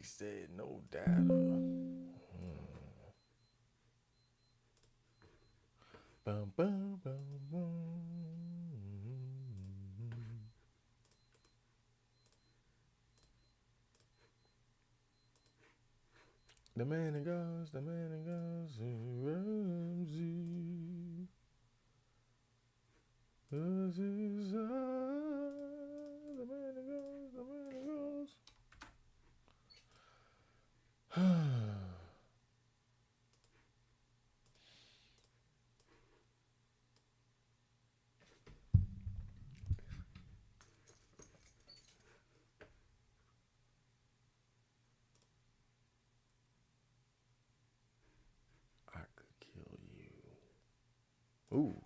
said no data. Bum, bum, bum, bum. The man and goes, Ramsey. This is the man and goes. I could kill you. Ooh.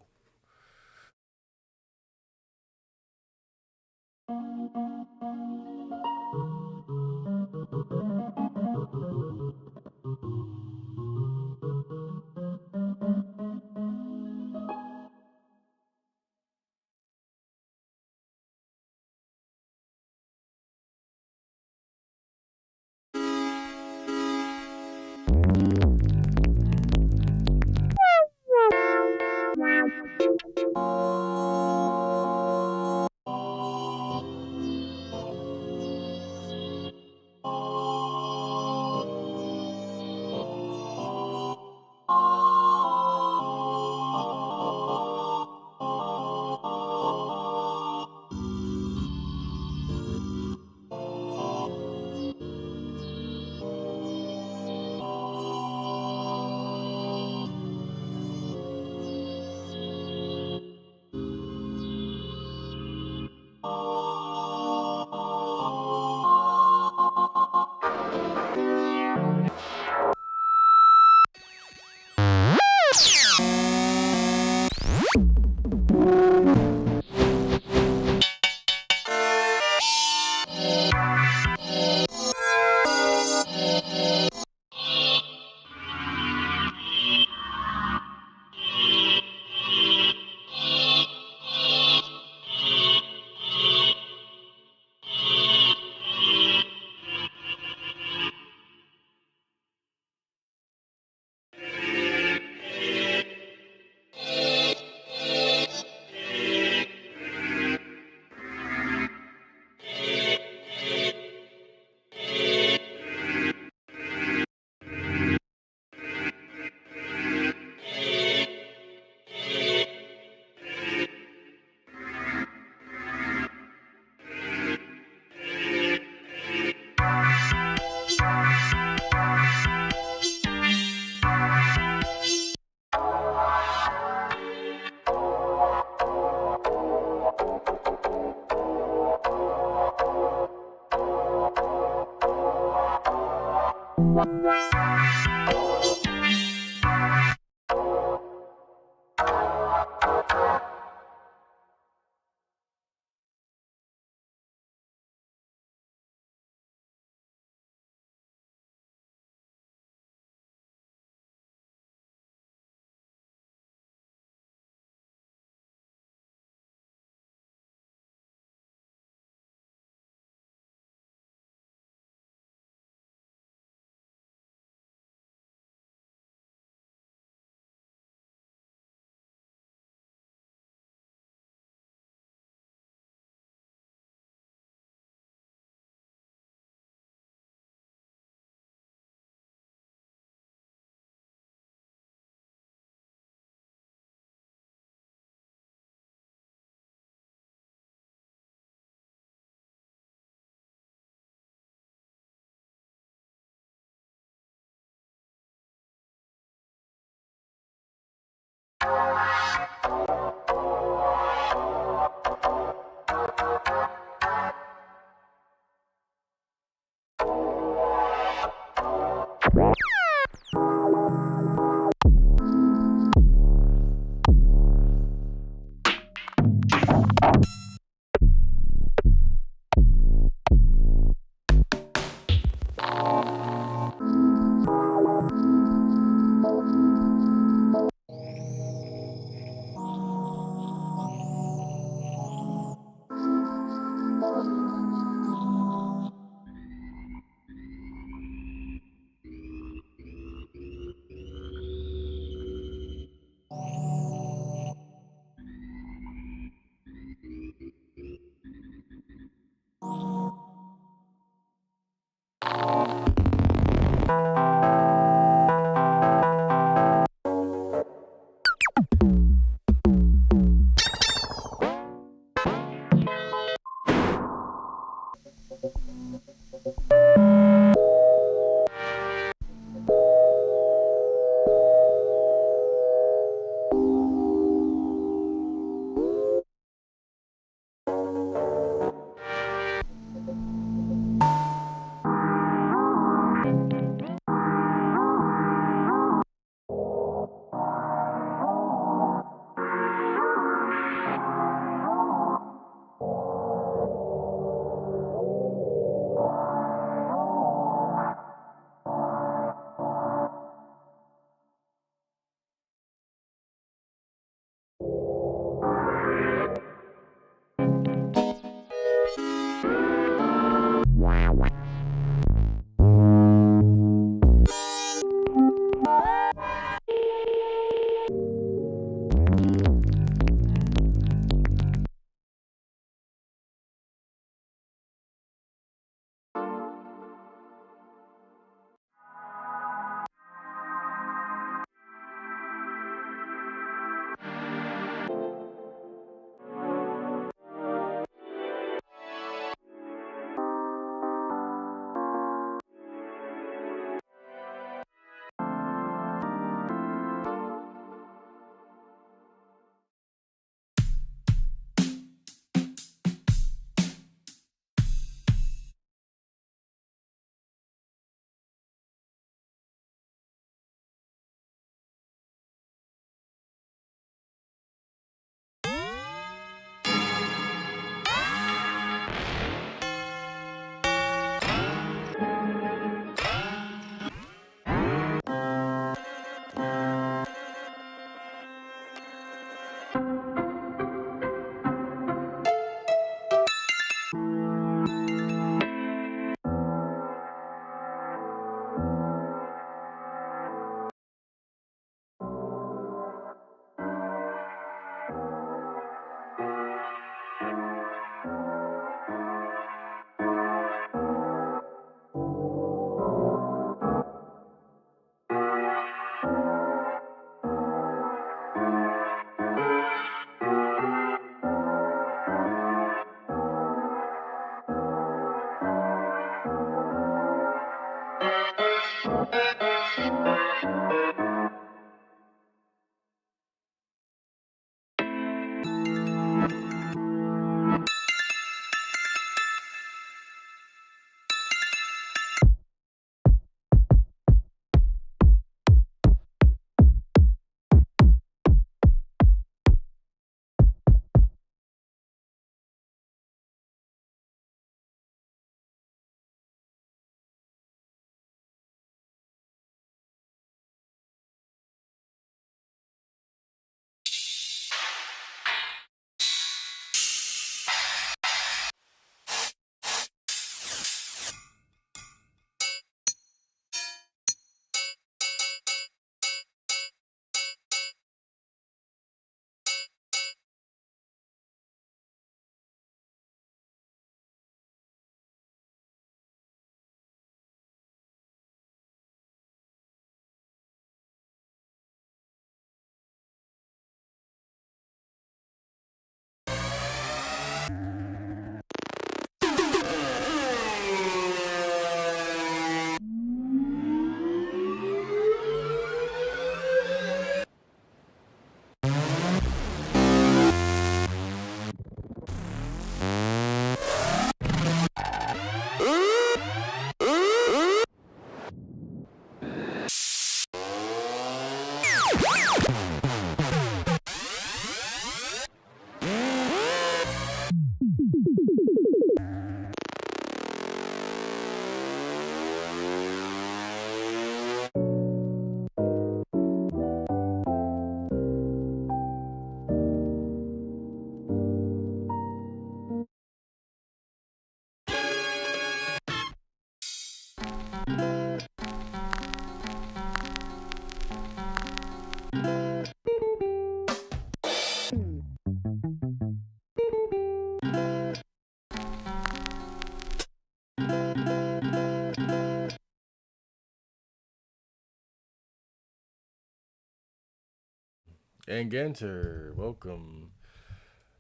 And Genter, welcome.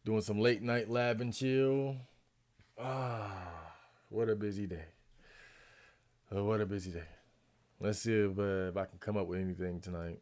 Doing some late night lab and chill. Ah, What a busy day. What a busy day. Let's see if I can come up with anything tonight.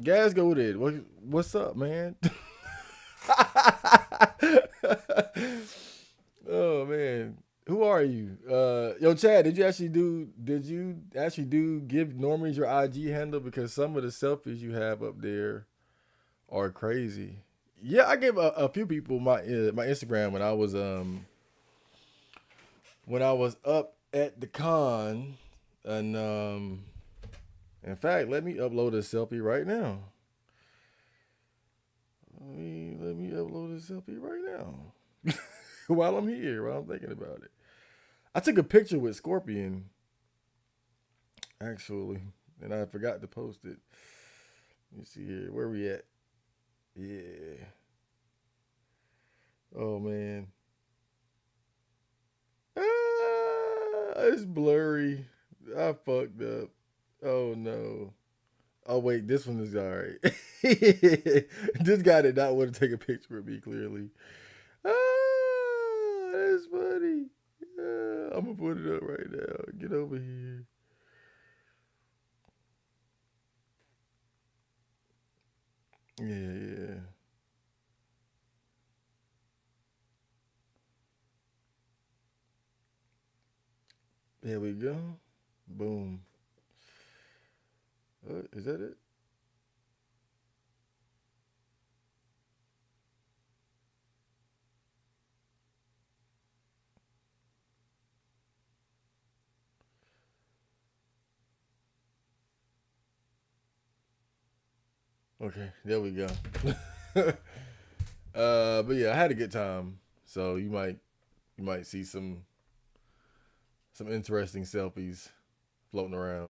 Gas go with it. What's up, man? Oh man. Who are you? Yo, Chad, did you actually do give Normies your IG handle? Because some of the selfies you have up there are crazy. Yeah, I gave a few people my Instagram when I was up at the con, and in fact, let me upload a selfie right now. Let me upload a selfie right now while I'm here, while I'm thinking about it. I took a picture with Scorpion actually, and I forgot to post it. Let me see here. Where we at? Yeah. Oh man. It's blurry. I fucked up. Oh no. Oh wait, this one is alright. This guy did not want to take a picture of me. Clearly. That's funny. I'm gonna put it up right now. Get over here. Yeah, yeah. There we go. Boom. Is that it? Okay, there we go. But yeah, I had a good time. So you might see some interesting selfies floating around.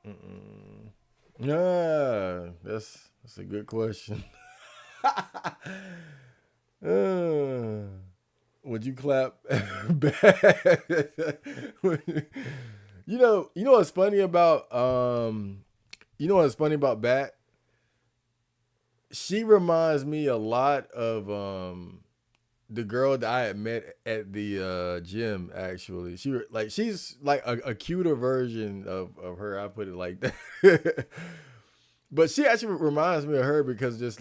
Mm-mm. Yeah, that's a good question. Uh, would you clap back? You know what's funny about Bat? She reminds me a lot of the girl that I had met at the gym. Actually, she's like a cuter version of her. I put it like that. But she actually reminds me of her because just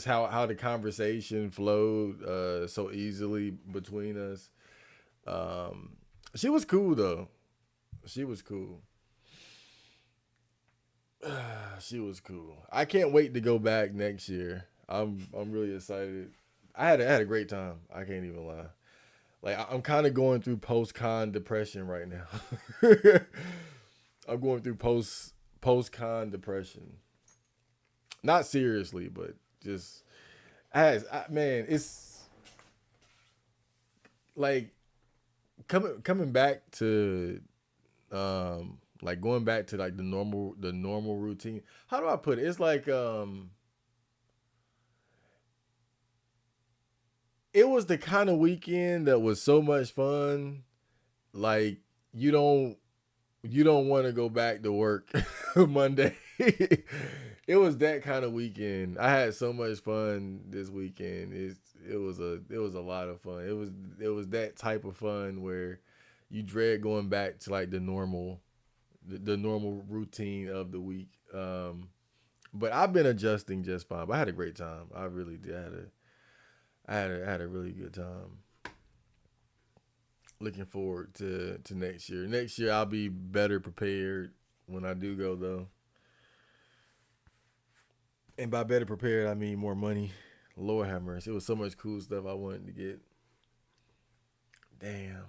how the conversation flowed so easily between us. She was cool though. She was cool. She was cool. I can't wait to go back next year. I'm really excited. I had a great time. I can't even lie. Like I'm kind of going through post con depression right now. I'm going through post con depression. Not seriously, but just man, it's like coming back to like going back to like the normal routine. How do I put it? It's like it was the kind of weekend that was so much fun. Like you don't you don't want to go back to work Monday. It was that kind of weekend. I had so much fun this weekend. It was a lot of fun. It was that type of fun where you dread going back to like the normal routine of the week. But I've been adjusting just fine. But I had a great time. I really did. I had a really good time. Looking forward to next year. Next year I'll be better prepared when I do go though. And by better prepared I mean more money. Lord have mercy. It was so much cool stuff I wanted to get. Damn.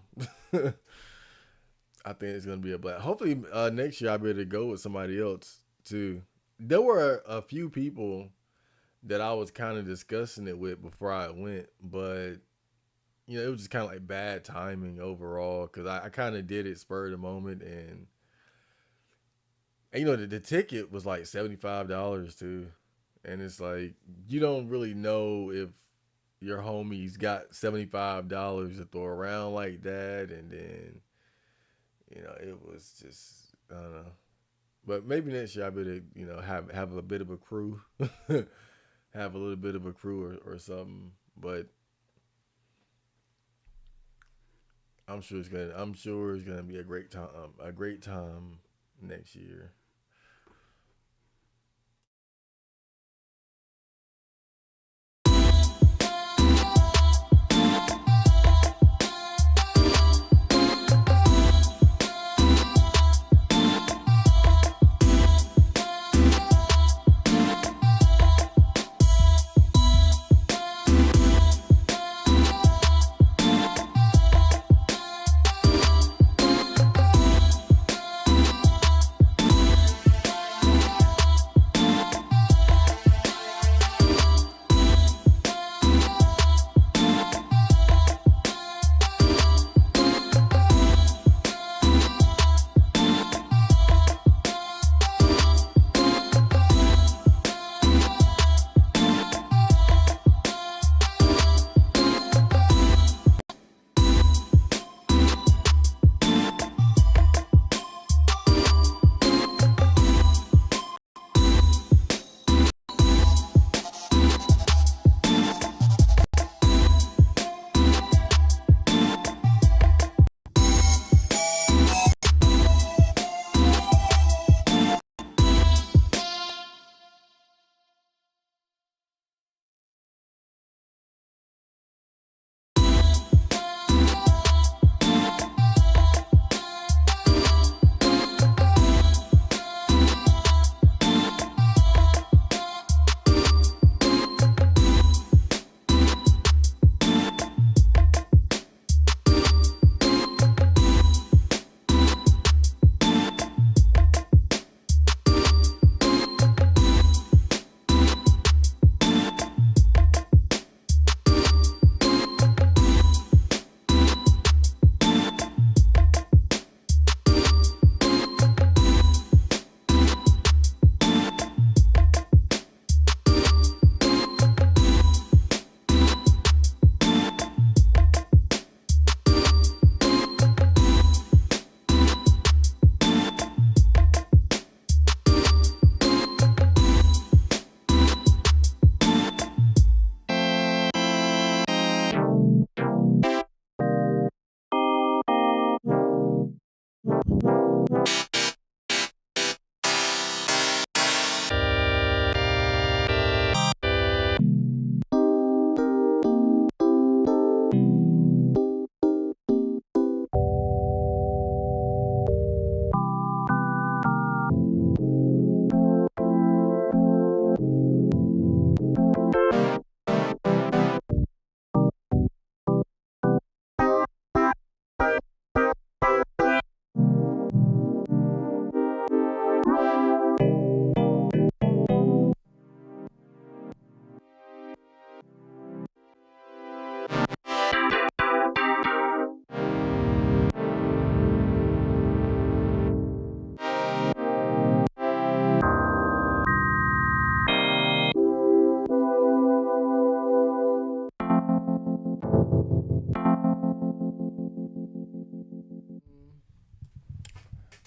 I think it's gonna be a blast. Hopefully next year I'll be able to go with somebody else too. There were a few people that I was kind of discussing it with before I went, but it was just kind of like bad timing overall because I kind of did it spur of the moment, and the ticket was like $75 too, and it's like you don't really know if your homies got $75 to throw around like that, and then it was just I don't know. But maybe next year I better have a bit of a crew, have a little bit of a crew or something. But I'm sure it's gonna be a great time next year.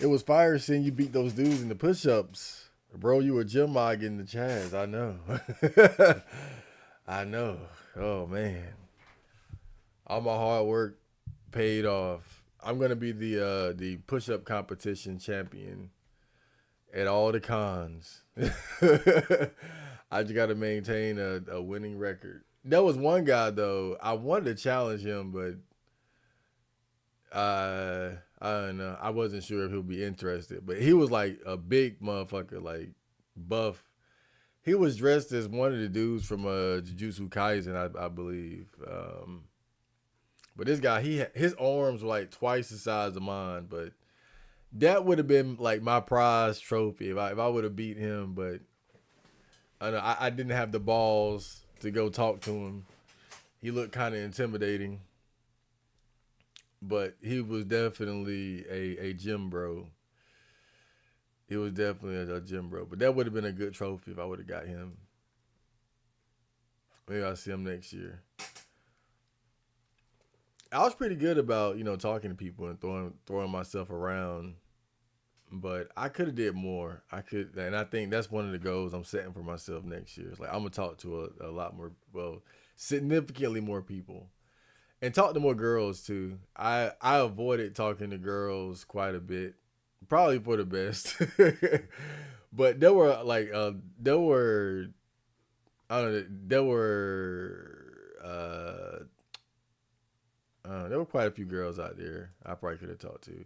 It was fire seeing you beat those dudes in the push-ups. Bro, you were gym mogging the Chaz. I know. I know. Oh man. All my hard work paid off. I'm gonna be the push-up competition champion at all the cons. I just gotta maintain a winning record. There was one guy though. I wanted to challenge him, but I don't know. I wasn't sure if he'll be interested. But he was like a big motherfucker, like buff. He was dressed as one of the dudes from Jujutsu Kaisen, I believe. But this guy, his arms were like twice the size of mine. But that would have been like my prize trophy if I would have beat him. But I know I didn't have the balls to go talk to him. He looked kind of intimidating, but he was definitely a gym bro. He was definitely a gym bro. But that would have been a good trophy if I would have got him. Maybe I'll see him next year. I was pretty good about talking to people and throwing myself around, but I could have did more. I could, and I think that's one of the goals I'm setting for myself next year. It's like I'm gonna talk to a lot more, well, significantly more people, and talk to more girls too. I avoided talking to girls quite a bit, probably for the best. But there were there were I don't know there were quite a few girls out there I probably could have talked to.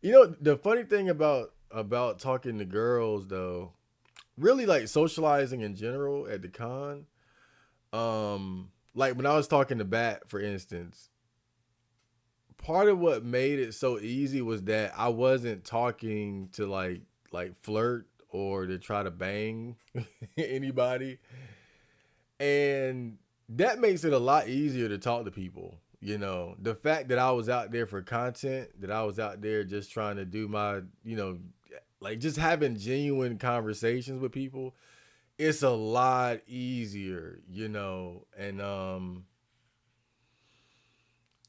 The funny thing about talking to girls though, really like socializing in general at the con. Like when I was talking to Bat, for instance, part of what made it so easy was that I wasn't talking to like flirt or to try to bang anybody. And that makes it a lot easier to talk to people. The fact that I was out there for content, that I was out there just trying to do my, like just having genuine conversations with people, it's a lot easier, and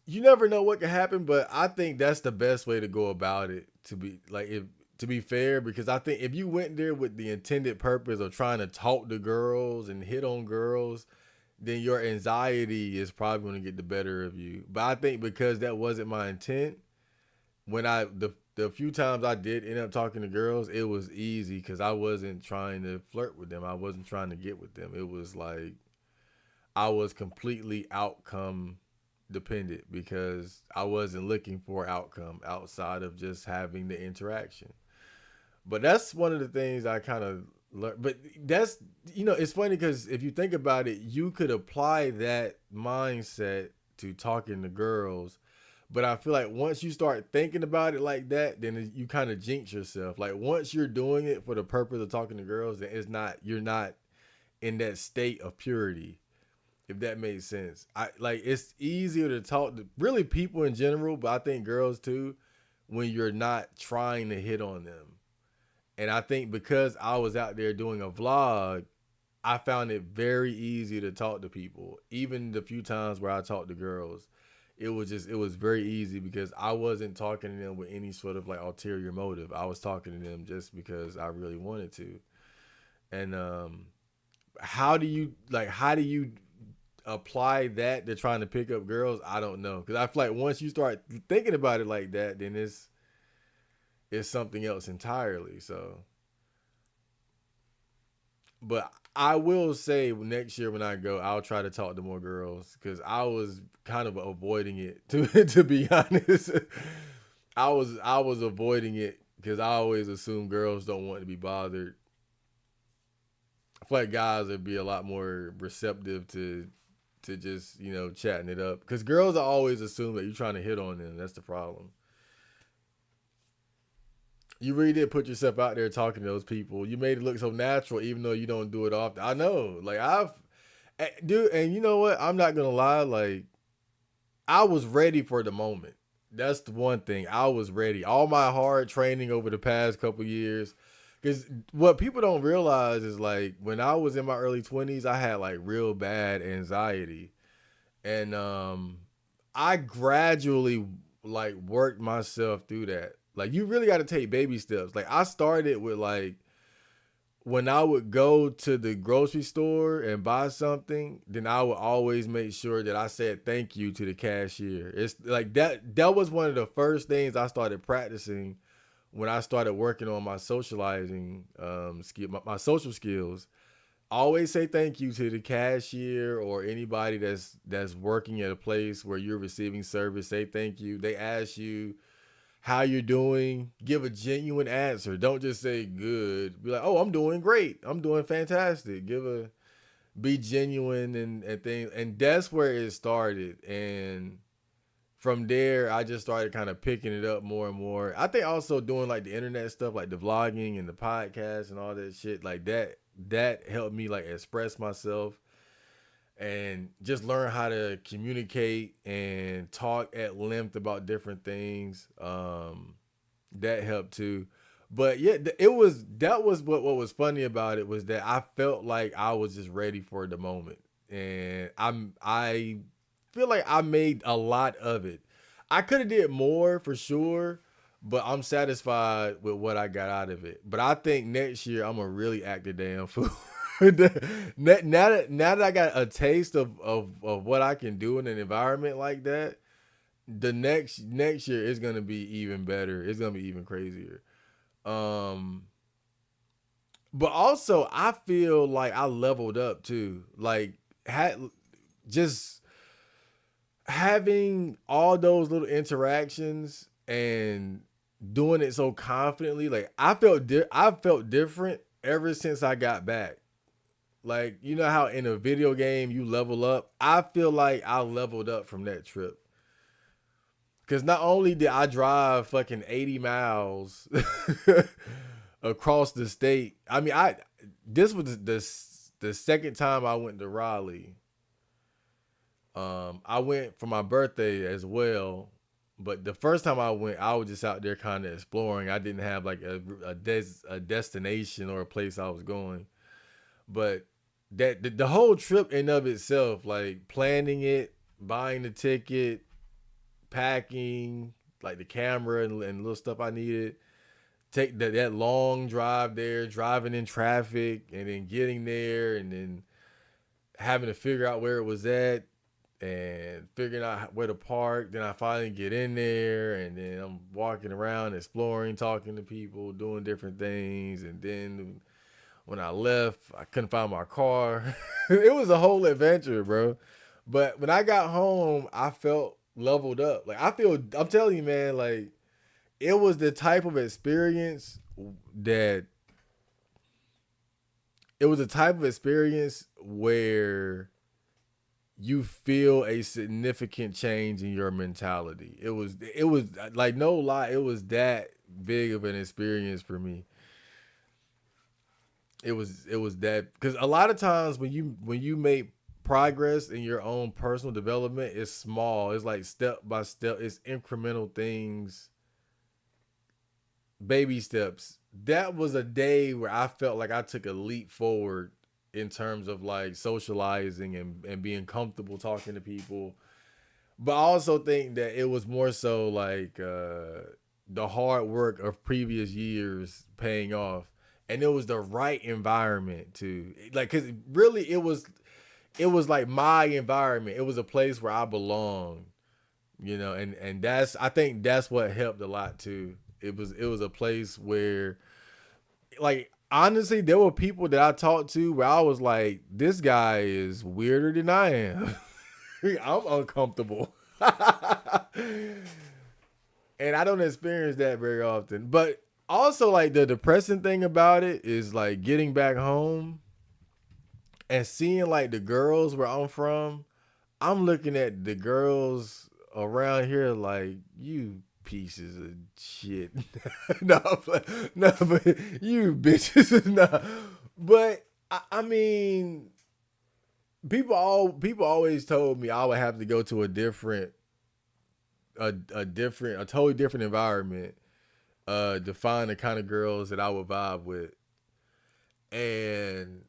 you never know what can happen, but I think that's the best way to go about it, to be like, if to be fair, because I think if you went there with the intended purpose of trying to talk to girls and hit on girls, then your anxiety is probably going to get the better of you. But I think because that wasn't my intent, when the few times I did end up talking to girls, it was easy because I wasn't trying to flirt with them. I wasn't trying to get with them. It was like I was completely outcome dependent because I wasn't looking for outcome outside of just having the interaction. But that's one of the things I kind of learned. But that's, it's funny because if you think about it, you could apply that mindset to talking to girls. But I feel like once you start thinking about it like that, then you kind of jinx yourself. Like once you're doing it for the purpose of talking to girls, then you're not in that state of purity, if that makes sense. It's easier to talk to really people in general, but I think girls too, when you're not trying to hit on them. And I think because I was out there doing a vlog, I found it very easy to talk to people. Even the few times where I talked to girls, it was very easy because I wasn't talking to them with any sort of like ulterior motive. I was talking to them just because I really wanted to. And how do you apply that to trying to pick up girls? I don't know, because I feel like once you start thinking about it like that, then it's something else entirely. So, but I will say next year when I go, I'll try to talk to more girls because I was kind of avoiding it to be honest. I was avoiding it because I always assume girls don't want to be bothered. I feel like guys would be a lot more receptive to just chatting it up, because girls are always assume that you're trying to hit on them. That's the problem. You really did put yourself out there talking to those people. You made it look so natural, even though you don't do it often. I know, like dude, and you know what? I'm not gonna lie. Like, I was ready for the moment. That's the one thing. I was ready. All my hard training over the past couple years. Because what people don't realize is like when I was in my early 20s, I had like real bad anxiety, and I gradually like worked myself through that. Like you really got to take baby steps. Like I started with like when I would go to the grocery store and buy something, then I would always make sure that I said thank you to the cashier. It's like that was one of the first things I started practicing when I started working on my socializing skill, my social skills. Always say thank you to the cashier or anybody that's working at a place where you're receiving service. Say thank you. They ask you how you're doing. Give a genuine answer. Don't just say good. Be like, oh, I'm doing great. I'm doing fantastic. Be genuine and things. And that's where it started. And from there, I just started kind of picking it up more and more. I think also doing like the internet stuff, like the vlogging and the podcast and all that shit, like that helped me like express myself and just learn how to communicate and talk at length about different things. That helped too. But yeah, that was what was funny about it was that I felt like I was just ready for the moment, and I feel like I made a lot of it. I could have did more for sure, but I'm satisfied with what I got out of it. But I think next year I'm gonna really act the damn fool. Now that I got a taste of what I can do in an environment like that, the next year is gonna be even better. It's gonna be even crazier. Um, but also I feel like I leveled up too. Like had just having all those little interactions and doing it so confidently. Like I felt different ever since I got back. Like, you know how in a video game you level up? I feel like I leveled up from that trip. Cause not only did I drive fucking 80 miles across the state. I mean, this was the second time I went to Raleigh. I went for my birthday as well, but the first time I went, I was just out there kind of exploring. I didn't have like a destination or a place I was going. But that the whole trip in of itself, like planning it, buying the ticket, packing, like the camera and little stuff I needed, take that long drive there, driving in traffic, and then getting there, and then having to figure out where it was at, and figuring out where to park. Then I finally get in there, and then I'm walking around, exploring, talking to people, doing different things, and then when I left, I couldn't find my car. It was a whole adventure, bro. But when I got home, I felt leveled up. Like I'm telling you, man, like it was the type of experience that it was a type of experience where you feel a significant change in your mentality. It was like no lie, it was that big of an experience for me. It was that because a lot of times when you make progress in your own personal development, it's small. It's like step by step. It's incremental things, baby steps. That was a day where I felt like I took a leap forward in terms of like socializing and being comfortable talking to people. But I also think that it was more so like the hard work of previous years paying off. And it was the right environment too. Like, cause really it was like my environment. It was a place where I belong, and I think that's what helped a lot too. It was a place where, like, honestly, there were people that I talked to where I was like, this guy is weirder than I am. I'm uncomfortable. And I don't experience that very often. But also, like, the depressing thing about it is like getting back home and seeing like the girls where I'm from. I'm looking at the girls around here like, you pieces of shit. No, no, but you bitches. No. But I mean, people always told me I would have to go to a totally different environment to find the kind of girls that I would vibe with. And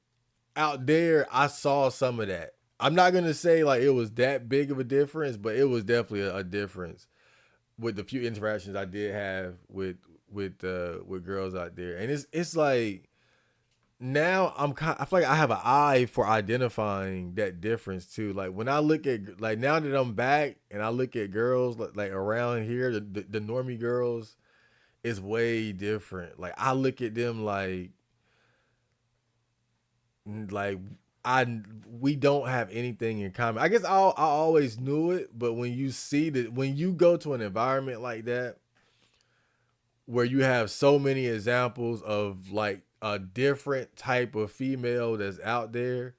out there, I saw some of that. I'm not gonna say like it was that big of a difference, but it was definitely a difference. with the few interactions I did have with girls out there, and it's like now I feel like I have an eye for identifying that difference too. Like when I look at like now that I'm back and I look at girls like around here, the normie girls is way different. Like I look at them like I we don't have anything in common. I guess I always knew it, but when you see that when you go to an environment like that where you have so many examples of like a different type of female that's out there,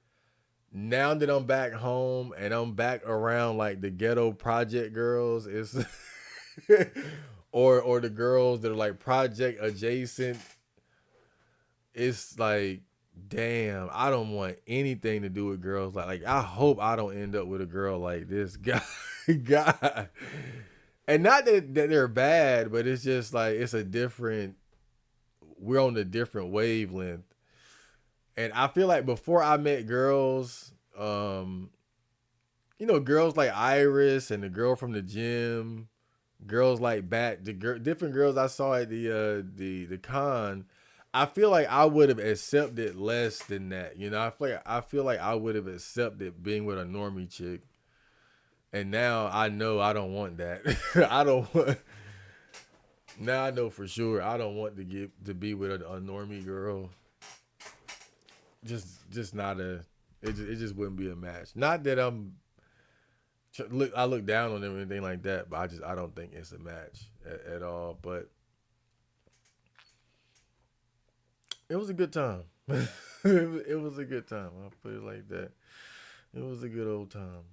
now that I'm back home and I'm back around like the ghetto project girls, it's or the girls that are like project adjacent, it's like damn, I don't want anything to do with girls like I hope I don't end up with a girl like this guy. God. And not that they're bad, but it's just like it's a different we're on a different wavelength. And I feel like before I met girls, girls like Iris and the girl from the gym, girls like different girls I saw at the con, I feel like I would have accepted less than that. I feel like I would have accepted being with a normie chick. And now I know I don't want that. I don't want. Now I know for sure I don't want to get to be with a normie girl. Just not a. It just wouldn't be a match. Not that I look down on them or anything like that, but I don't think it's a match at all. But it was a good time. It was a good time. I'll put it like that. It was a good old time.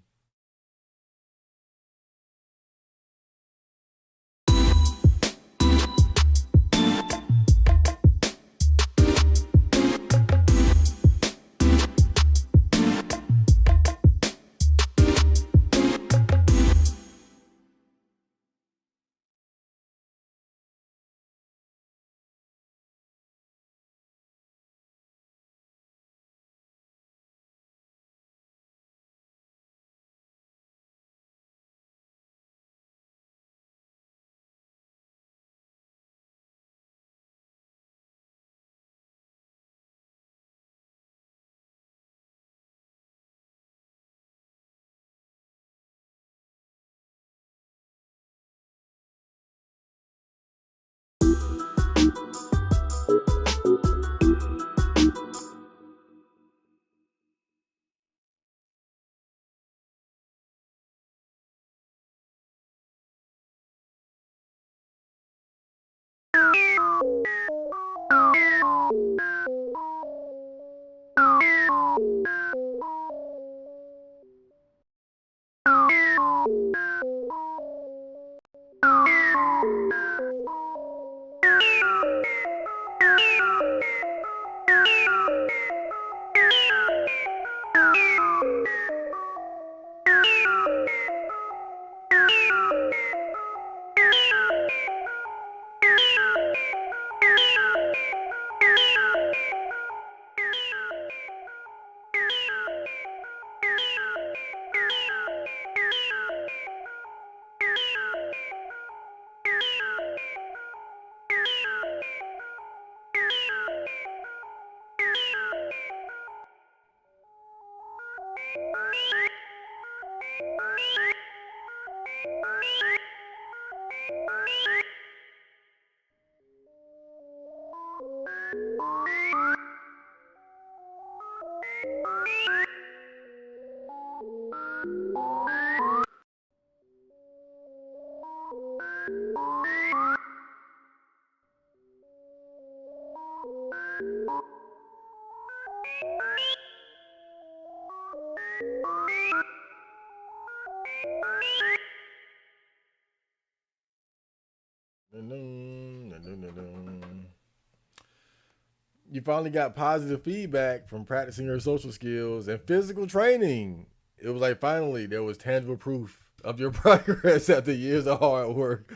You finally got positive feedback from practicing your social skills and physical training. It was like finally there was tangible proof of your progress after years of hard work.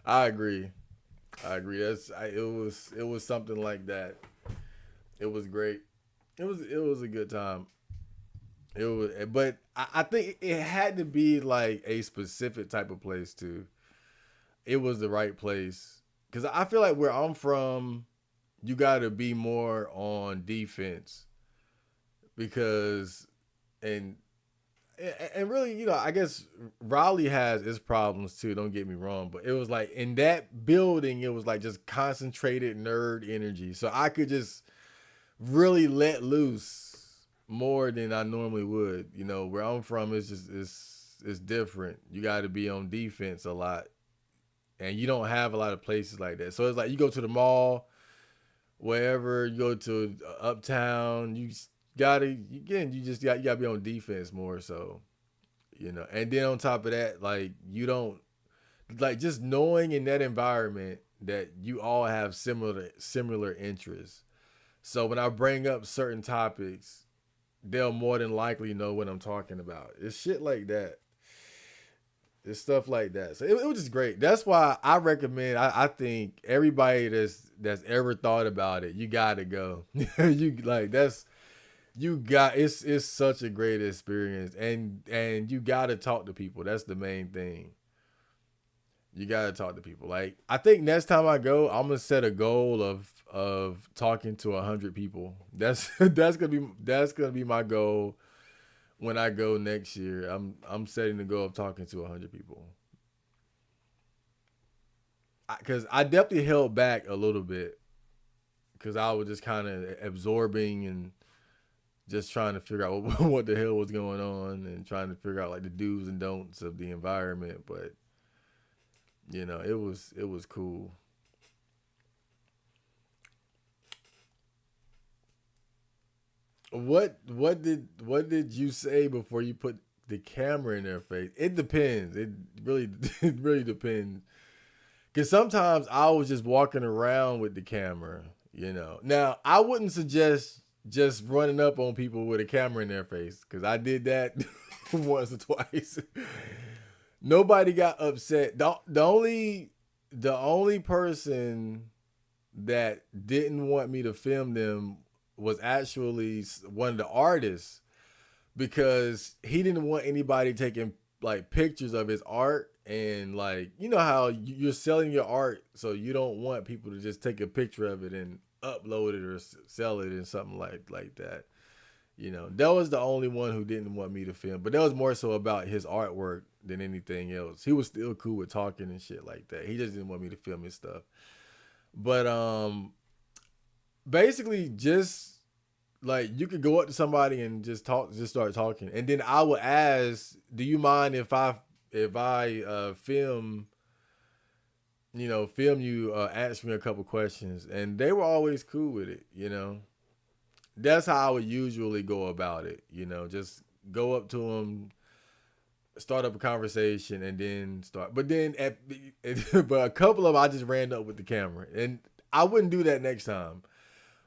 I agree. I agree. It was something like that. It was great. It was a good time. It was, but I think it had to be like a specific type of place too. it was the right place. Cause I feel like where I'm from, you got to be more on defense because and and really, I guess Raleigh has its problems too. Don't get me wrong, but it was like in that building, it was like just concentrated nerd energy. So I could just really let loose more than I normally would. Where I'm from is just it's different. You got to be on defense a lot, and you don't have a lot of places like that. So it's like you go to the mall, wherever you go to uptown, you gotta again, you gotta be on defense more. So and then on top of that, like you don't like just knowing in that environment that you all have similar interests. So when I bring up certain topics, they'll more than likely know what I'm talking about. It's shit like that. It's stuff like that. So it was just great. That's why I recommend. I think everybody that's ever thought about it, you gotta go. You like that's you got it's such a great experience, and you gotta talk to people. That's the main thing. You gotta talk to people. Like I think next time I go, I'm gonna set a goal of talking to 100 people. That's gonna be my goal when I go next year. I'm setting the goal of talking to 100 people because I definitely held back a little bit because I was just kind of absorbing and just trying to figure out what the hell was going on and trying to figure out like the do's and don'ts of the environment. But it was cool. What did you say before you put the camera in their face? It depends. It really it really depends. Cause sometimes I was just walking around with the camera. Now I wouldn't suggest just running up on people with a camera in their face, cause I did that once or twice. Nobody got upset. The only person that didn't want me to film them was actually one of the artists because he didn't want anybody taking like pictures of his art, and like how you're selling your art, so you don't want people to just take a picture of it and upload it or sell it and something like that. That was the only one who didn't want me to film, but that was more so about his artwork than anything else. He was still cool with talking and shit like that. He just didn't want me to film his stuff. But basically just like you could go up to somebody and just start talking, and then I would ask, "Do you mind if I film you, ask me a couple questions?" And they were always cool with it. That's how I would usually go about it. Just go up to them, start up a conversation, and then start. But then but a couple of them I just ran up with the camera, and I wouldn't do that next time.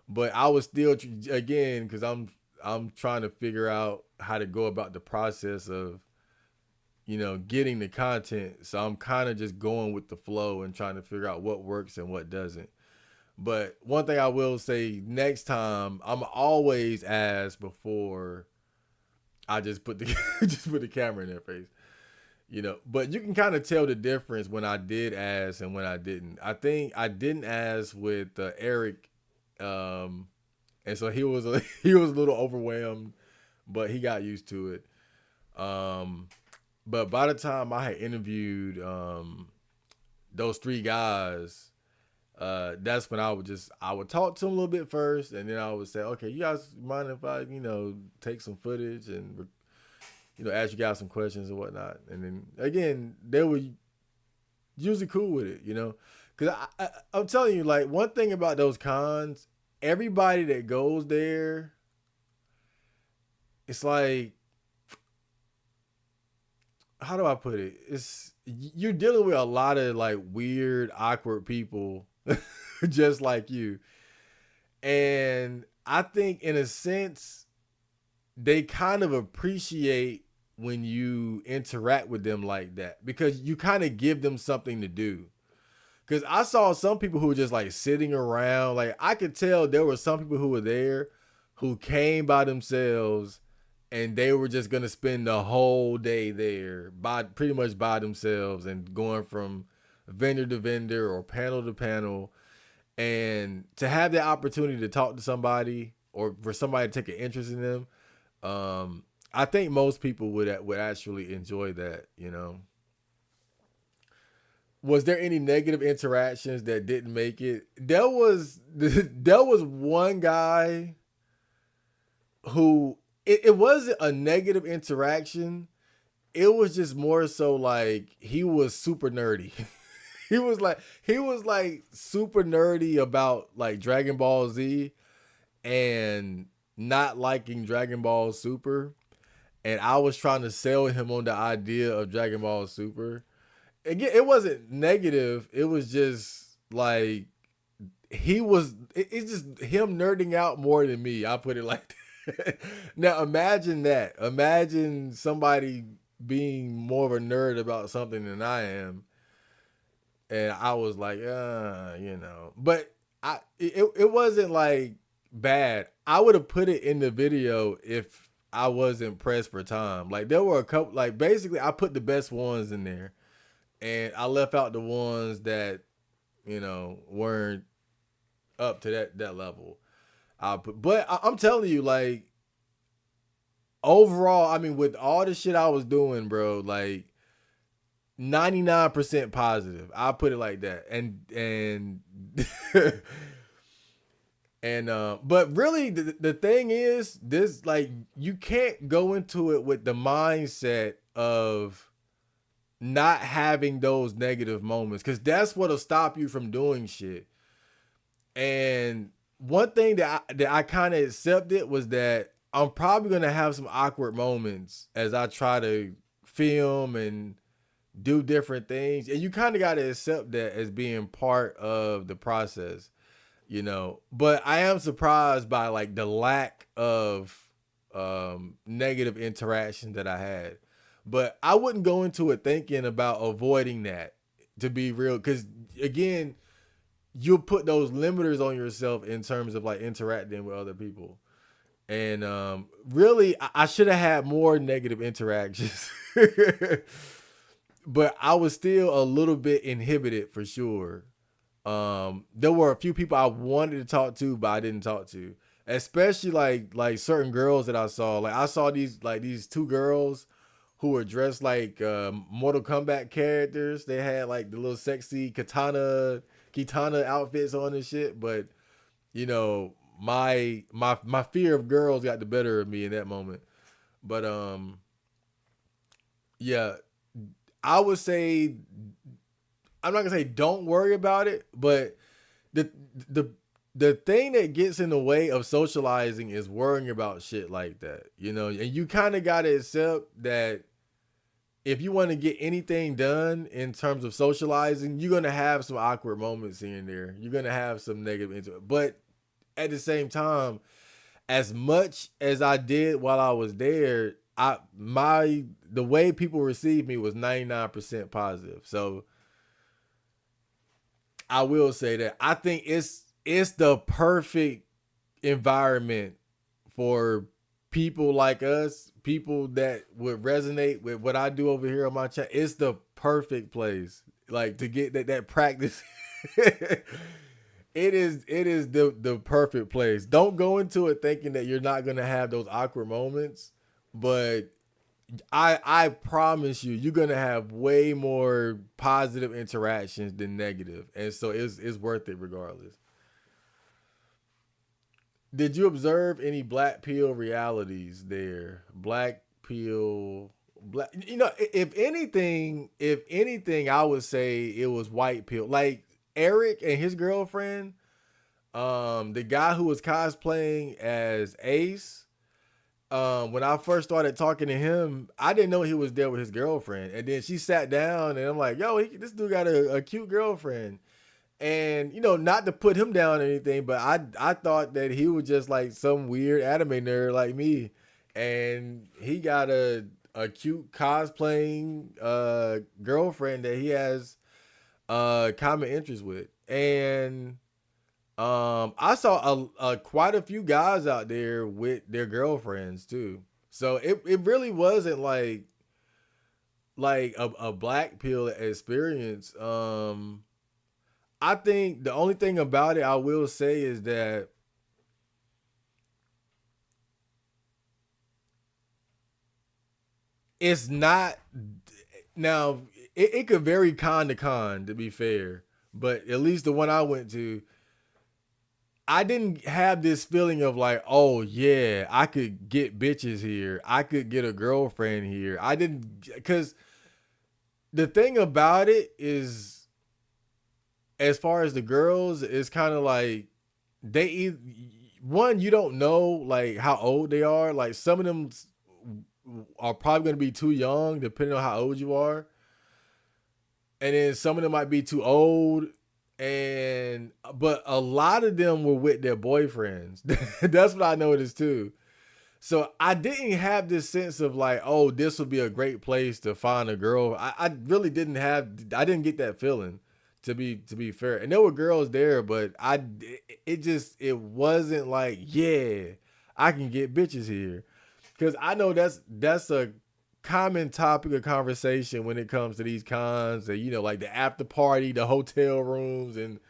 But I was still again because I'm trying to figure out how to go about the process of getting the content. So I'm kind of just going with the flow and trying to figure out what works and what doesn't. But one thing I will say, next time I'm always ask before I just put the just put the camera in their face. But you can kind of tell the difference when I did ask and when I didn't. I think I didn't ask with Eric, and so he was he was a little overwhelmed, but he got used to it. But by the time I had interviewed those three guys, that's when I would talk to them a little bit first, and then I would say, okay, you guys mind if I take some footage and ask you guys some questions and whatnot, and then again they were usually cool with it. Because I'm telling you, like one thing about those cons, everybody that goes there, it's like, how do I put it? It's you're dealing with a lot of like weird, awkward people, just like you. And I think, in a sense, they kind of appreciate when you interact with them like that because you kind of give them something to do. Because I saw some people who were just like sitting around. Like I could tell there were some people who were there who came by themselves and they were just gonna spend the whole day there by pretty much by themselves and going from vendor to vendor or panel to panel, and to have the opportunity to talk to somebody or for somebody to take an interest in them, I think most people would actually enjoy that. Was there any negative interactions that didn't make it? There was one guy who it wasn't a negative interaction. It was just more so like he was super nerdy. he was like super nerdy about like Dragon Ball Z and not liking Dragon Ball Super. And I was trying to sell him on the idea of Dragon Ball Super. Again, it wasn't negative. It was just like it's just him nerding out more than me. I put it like that. Now imagine that. Imagine somebody being more of a nerd about something than I am. And I was like, but it wasn't like bad. I would have put it in the video if I wasn't pressed for time. Like there were a couple, like basically I put the best ones in there, and I left out the ones that weren't up to that level. I'm telling you, like overall, I mean, with all the shit I was doing, bro, like 99% positive. I'll put it like that. And but really the thing is this, like you can't go into it with the mindset of not having those negative moments, because that's what'll stop you from doing shit. And one thing that I kind of accepted was that I'm probably gonna have some awkward moments as I try to film and do different things, and you kind of got to accept that as being part of the process. But I am surprised by like the lack of negative interaction that I had. But I wouldn't go into it thinking about avoiding that, to be real, because again, you'll put those limiters on yourself in terms of like interacting with other people. And really, I should have had more negative interactions. But I was still a little bit inhibited for sure. There were a few people I wanted to talk to, but I didn't talk to. Especially like certain girls that I saw. Like I saw these two girls who were dressed like Mortal Kombat characters. They had like the little sexy katana outfits on and shit. But my fear of girls got the better of me in that moment. But yeah, I would say, I'm not gonna say don't worry about it, but the the the thing that gets in the way of socializing is worrying about shit like that, and you kind of gotta accept that if you want to get anything done in terms of socializing, you're gonna have some awkward moments here and there. You're gonna have some negative but at the same time, as much as I did while I was there, the way people received me was 99% positive. So I will say that I think it's the perfect environment for people like us, people that would resonate with what I do over here on my channel. It's the perfect place, like to get that practice. It is the perfect place. Don't go into it thinking that you're not gonna have those awkward moments, but I promise you're gonna have way more positive interactions than negative, and so it's worth it regardless. Did you observe any black pill realities there? Black pill, black. If anything, I would say it was white pill. Like Eric and his girlfriend, the guy who was cosplaying as Ace. When I first started talking to him, I didn't know he was there with his girlfriend, and then she sat down, and I'm like, "Yo, this dude got a cute girlfriend." And not to put him down or anything, but I thought that he was just like some weird anime nerd like me, and he got a cute cosplaying girlfriend that he has common interest with. And I saw a quite a few guys out there with their girlfriends too. So it really wasn't like like a black pill experience. I think the only thing about it I will say is that it's not now. It could vary con to con, to be fair, but at least the one I went to, I didn't have this feeling of like, oh yeah, I could get bitches here. I could get a girlfriend here. I didn't, because the thing about it is, as far as the girls, it's kind of like they either, one, you don't know like how old they are. Like some of them are probably going to be too young, depending on how old you are, and then some of them might be too old. And but a lot of them were with their boyfriends. That's what I noticed too. So I didn't have this sense of like, oh, this would be a great place to find a girl. I really didn't have. I didn't get that feeling, to be fair. And there were girls there, but it wasn't like, yeah, I can get bitches here, because I know that's a common topic of conversation when it comes to these cons, and like the after party, the hotel rooms, and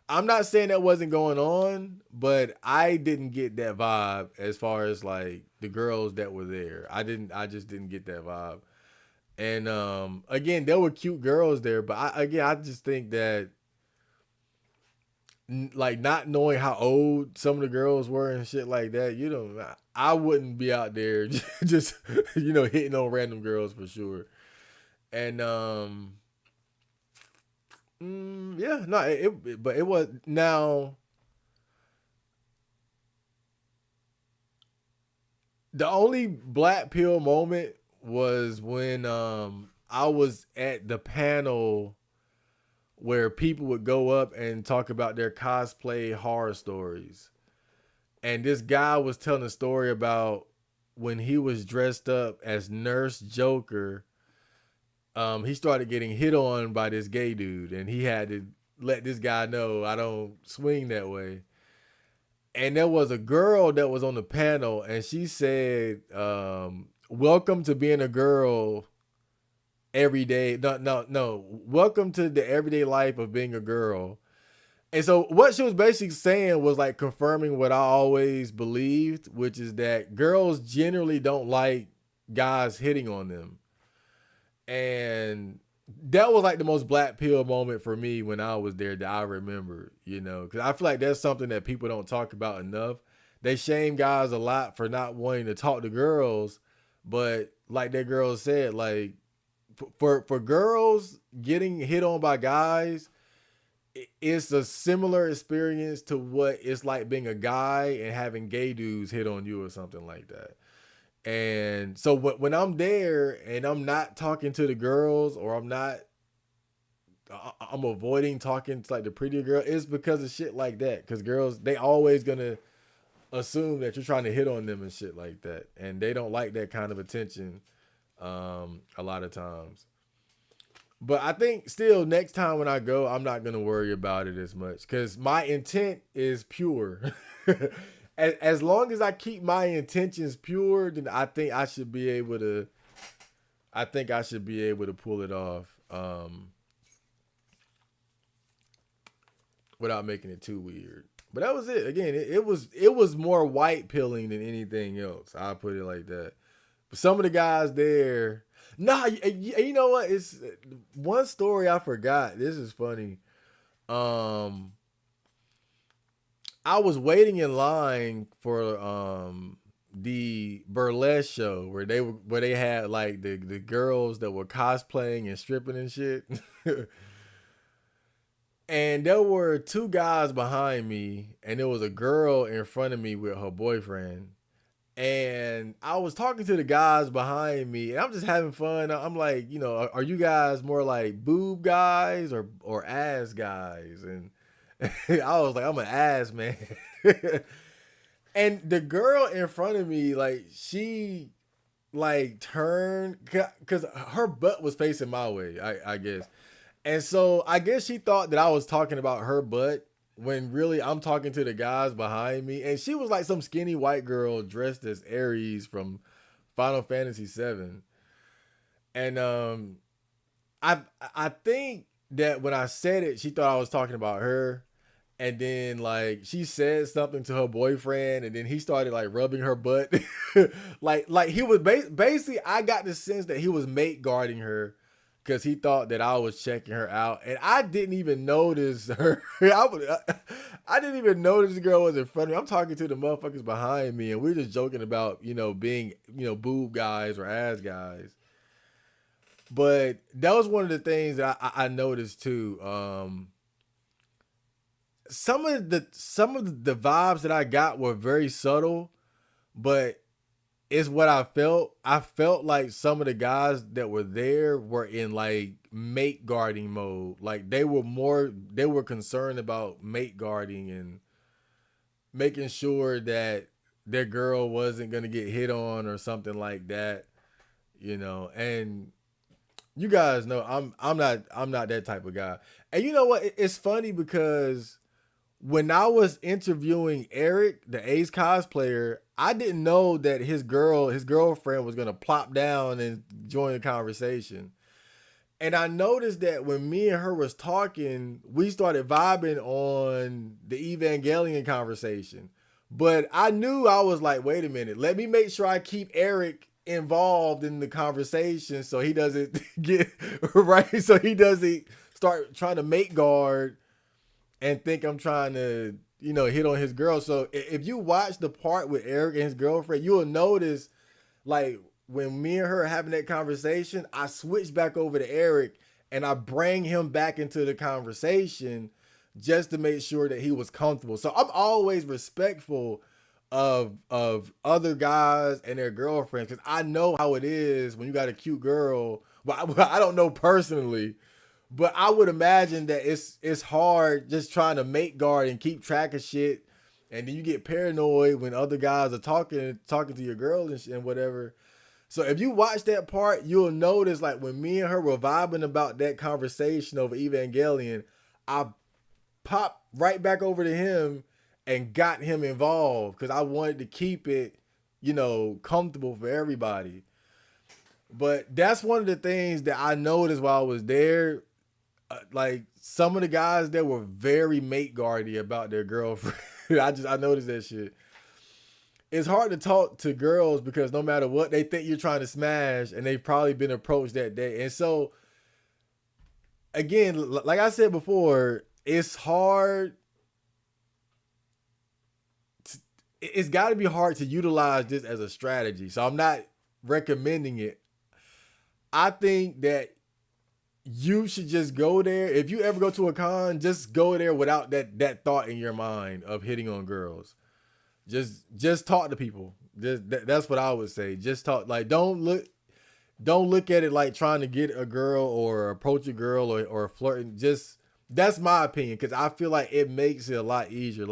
I'm not saying that wasn't going on, but I didn't get that vibe as far as like the girls that were there. I just didn't get that vibe. And again, there were cute girls there, but I just think that like not knowing how old some of the girls were and shit like that, I wouldn't be out there just hitting on random girls for sure. And yeah, no, but it was now the only black pill moment was when I was at the panel where people would go up and talk about their cosplay horror stories. And this guy was telling a story about when he was dressed up as Nurse Joker. He started getting hit on by this gay dude, and he had to let this guy know, I don't swing that way. And there was a girl that was on the panel, and she said, welcome to being a girl every day. No, no, no. Welcome to the everyday life of being a girl. And so what she was basically saying was like confirming what I always believed, which is that girls generally don't like guys hitting on them. And that was like the most black pill moment for me when I was there that I remember, because I feel like that's something that people don't talk about enough. They shame guys a lot for not wanting to talk to girls, but like that girl said, like for girls getting hit on by guys, it's a similar experience to what it's like being a guy and having gay dudes hit on you or something like that. And so when I'm there and I'm not talking to the girls, or I'm avoiding talking to like the prettier girl, it's because of shit like that. Because girls, they always gonna assume that you're trying to hit on them and shit like that, and they don't like that kind of attention a lot of times. But I think still next time when I go, I'm not gonna worry about it as much because my intent is pure. As long as I keep my intentions pure, then I think I should be able to. I think I should be able to pull it off without making it too weird. But that was it. Again, it was more white pilling than anything else. I'll put it like that. But some of the guys there, nah, you know what? It's one story I forgot. This is funny. Um, I was waiting in line for the burlesque show where they had like the girls that were cosplaying and stripping and shit. And there were two guys behind me, and there was a girl in front of me with her boyfriend. And I was talking to the guys behind me, and I'm just having fun. I'm like, are you guys more like boob guys or ass guys? And I was like, I'm an ass man. And the girl in front of me, like, she like turned because her butt was facing my way, I guess. And so I guess she thought that I was talking about her butt when really I'm talking to the guys behind me. And she was like some skinny white girl dressed as Ares from Final Fantasy VII. And I I think that when I said it, she thought I was talking about her. And then like she said something to her boyfriend, and then he started like rubbing her butt, like he was basically. I got the sense that he was mate guarding her because he thought that I was checking her out, and I didn't even notice her. I didn't even notice the girl was in front of me. I'm talking to the motherfuckers behind me, and we're just joking about being boob guys or ass guys. But that was one of the things that I noticed too. Some of the vibes that I got were very subtle, but it's what I felt. I felt like some of the guys that were there were in like mate guarding mode. Like they were concerned about mate guarding and making sure that their girl wasn't gonna get hit on or something like that. And you guys know I'm not that type of guy. And you know what? It's funny because when I was interviewing Eric, the Ace cosplayer, I didn't know that his girlfriend was gonna plop down and join the conversation. And I noticed that when me and her was talking, we started vibing on the Evangelion conversation. But I knew I was like, wait a minute, let me make sure I keep Eric involved in the conversation so he doesn't get right, so he doesn't start trying to make guard and think I'm trying to, hit on his girl. So if you watch the part with Eric and his girlfriend, you'll notice like when me and her are having that conversation, I switch back over to Eric and I bring him back into the conversation just to make sure that he was comfortable. So I'm always respectful of other guys and their girlfriends because I know how it is when you got a cute girl. Well, I don't know personally, but I would imagine that it's hard just trying to make guard and keep track of shit, and then you get paranoid when other guys are talking to your girl and whatever. So if you watch that part, you'll notice like when me and her were vibing about that conversation over Evangelion, I popped right back over to him and got him involved because I wanted to keep it, comfortable for everybody. But that's one of the things that I noticed while I was there. Like some of the guys that were very mate guardy about their girlfriend. I noticed that shit. It's hard to talk to girls because no matter what, they think you're trying to smash, and they've probably been approached that day. And so, again, like I said before, it's hard. It's got to be hard to utilize this as a strategy. So I'm not recommending it. I think that you should just go there. If you ever go to a con, just go there without that thought in your mind of hitting on girls. Just talk to people. That's what I would say. Just talk. Like don't look at it like trying to get a girl or approach a girl or flirting. Just that's my opinion because I feel like it makes it a lot easier.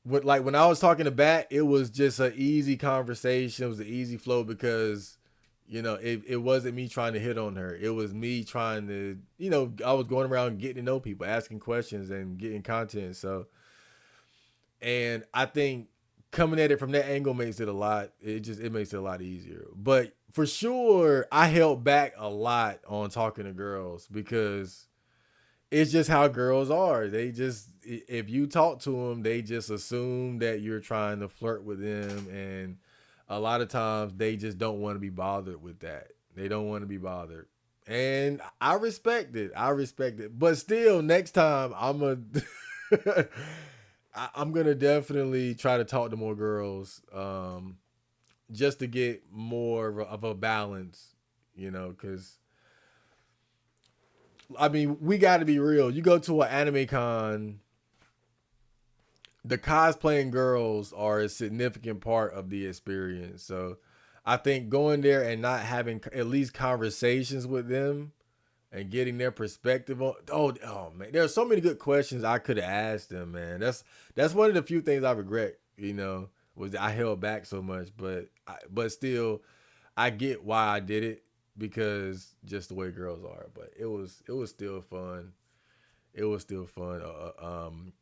When I was talking to Bat, it was just an easy conversation. It was an easy flow because it wasn't me trying to hit on her. It was me trying to, I was going around getting to know people, asking questions and getting content. So, and I think coming at it from that angle makes it it makes it a lot easier. But for sure, I held back a lot on talking to girls because it's just how girls are. They just, if you talk to them, they just assume that you're trying to flirt with them. And a lot of times they just don't want to be bothered with that. They don't want to be bothered. And I respect it. But still, next time I'm gonna definitely try to talk to more girls, just to get more of a balance, because I mean we got to be real. You go to an anime con, the cosplaying girls are a significant part of the experience. So I think going there and not having at least conversations with them and getting their perspective on man, there are so many good questions I could have asked them, man. That's one of the few things I regret, was I held back so much, but still I get why I did it because just the way girls are. But it was still fun. It was still fun.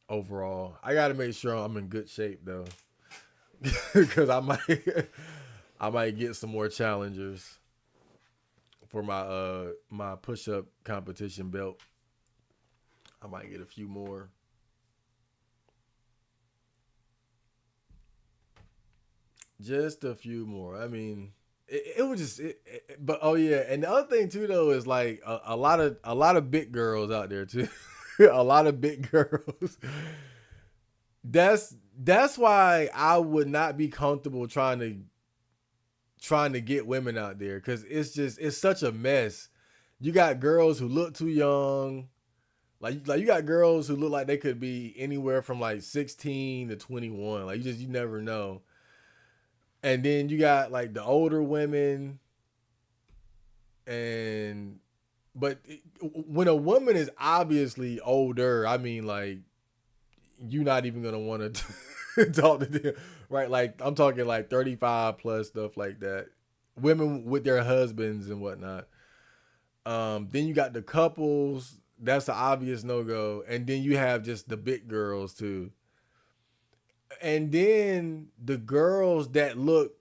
Overall, I got to make sure I'm in good shape though, because I might get some more challengers for my push up competition belt. I might get a few more. Just a few more. I mean, it was just but oh yeah, and the other thing too though is like a lot of big girls out there too. A lot of big girls. That's why I would not be comfortable trying to get women out there because it's such a mess. You got girls who look too young. Like you got girls who look like they could be anywhere from like 16 to 21. Like you never know. And then you got like the older women and but when a woman is obviously older, I mean like you're not even gonna want to talk to them, right? Like I'm talking like 35 plus stuff like that. Women with their husbands and whatnot. Then you got the couples. That's an obvious no go. And then you have just the big girls too. And then the girls that look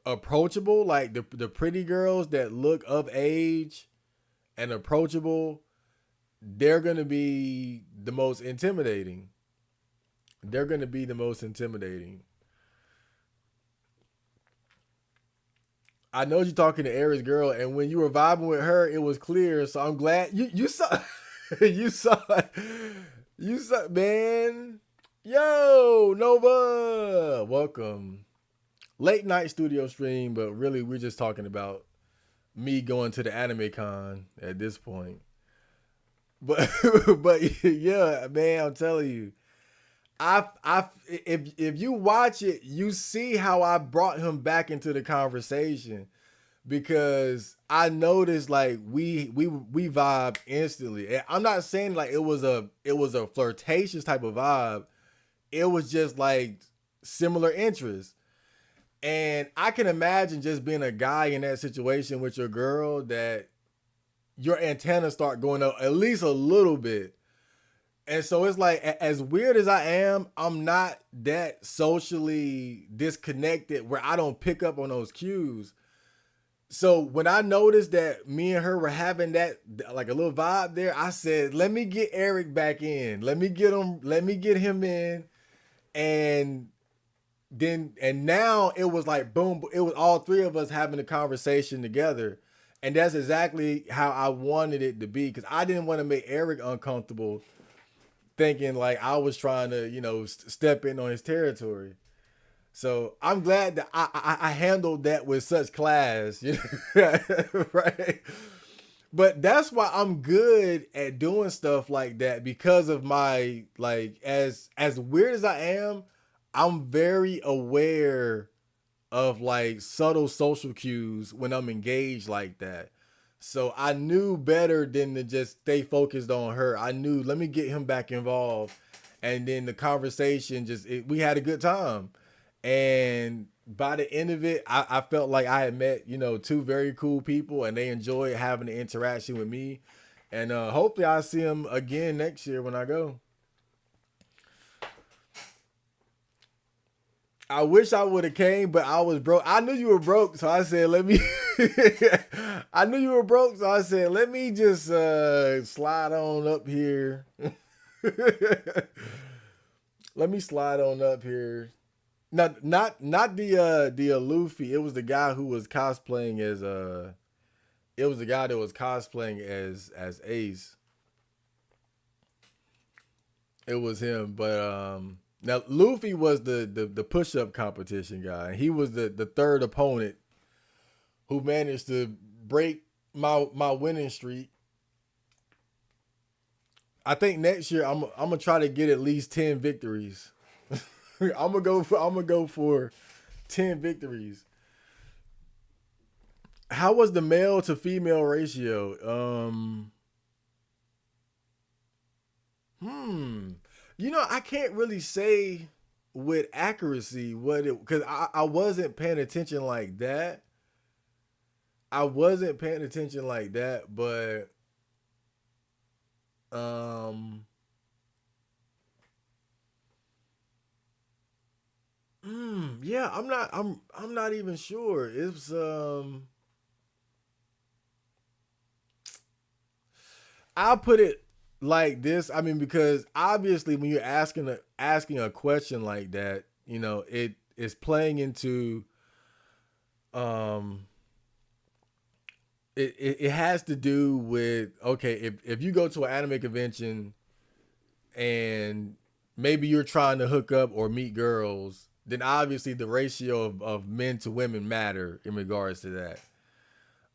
approachable, like the pretty girls that look of age and approachable, they're gonna be the most intimidating. They're gonna be the most intimidating. I know you're talking to Aries girl, and when you were vibing with her, it was clear. So I'm glad you saw you saw you saw man. Yo, Nova, welcome. Late night studio stream, but really we're just talking about me going to the anime con at this point. But but yeah, man, I'm telling you, if you watch it, you see how I brought him back into the conversation because I noticed like we vibe instantly. And I'm not saying like it was a flirtatious type of vibe. It was just like similar interests. And I can imagine just being a guy in that situation with your girl that your antennas start going up at least a little bit. And so it's like, as weird as I am, I'm not that socially disconnected where I don't pick up on those cues. So when I noticed that me and her were having that like a little vibe there, I said, "Let me get Eric back in. Let me get him in." And now it was like boom, it was all three of us having a conversation together. And that's exactly how I wanted it to be because I didn't want to make Eric uncomfortable thinking like I was trying to, step in on his territory. So I'm glad that I handled that with such class, right? But that's why I'm good at doing stuff like that because of my like as weird as I am, I'm very aware of like subtle social cues when I'm engaged like that. So I knew better than to just stay focused on her. I knew let me get him back involved, and then the conversation we had a good time, and by the end of it, I felt like I had met two very cool people, and they enjoyed having the interaction with me, and hopefully I'll see them again next year when I go. I wish I would have came, but I was broke. I knew you were broke, so I said, "Let me." I knew you were broke, so I said, "Let me just slide on up here." Let me slide on up here. Not the Luffy. It was the guy who was cosplaying as It was the guy that was cosplaying as Ace. It was him, but now Luffy was the push up competition guy. He was the third opponent who managed to break my winning streak. I think next year I'm gonna try to get at least 10 victories. I'm gonna go for 10 victories. How was the male to female ratio? Hmm. I can't really say with accuracy what it because I wasn't paying attention like that. I wasn't paying attention like that, but Yeah, I'm not even sure. It's I'll put it like this. I mean, because obviously when you're asking a question like that, you know, it is playing into um it has to do with, okay, if you go to an anime convention and maybe you're trying to hook up or meet girls, then obviously the ratio of men to women matter in regards to that.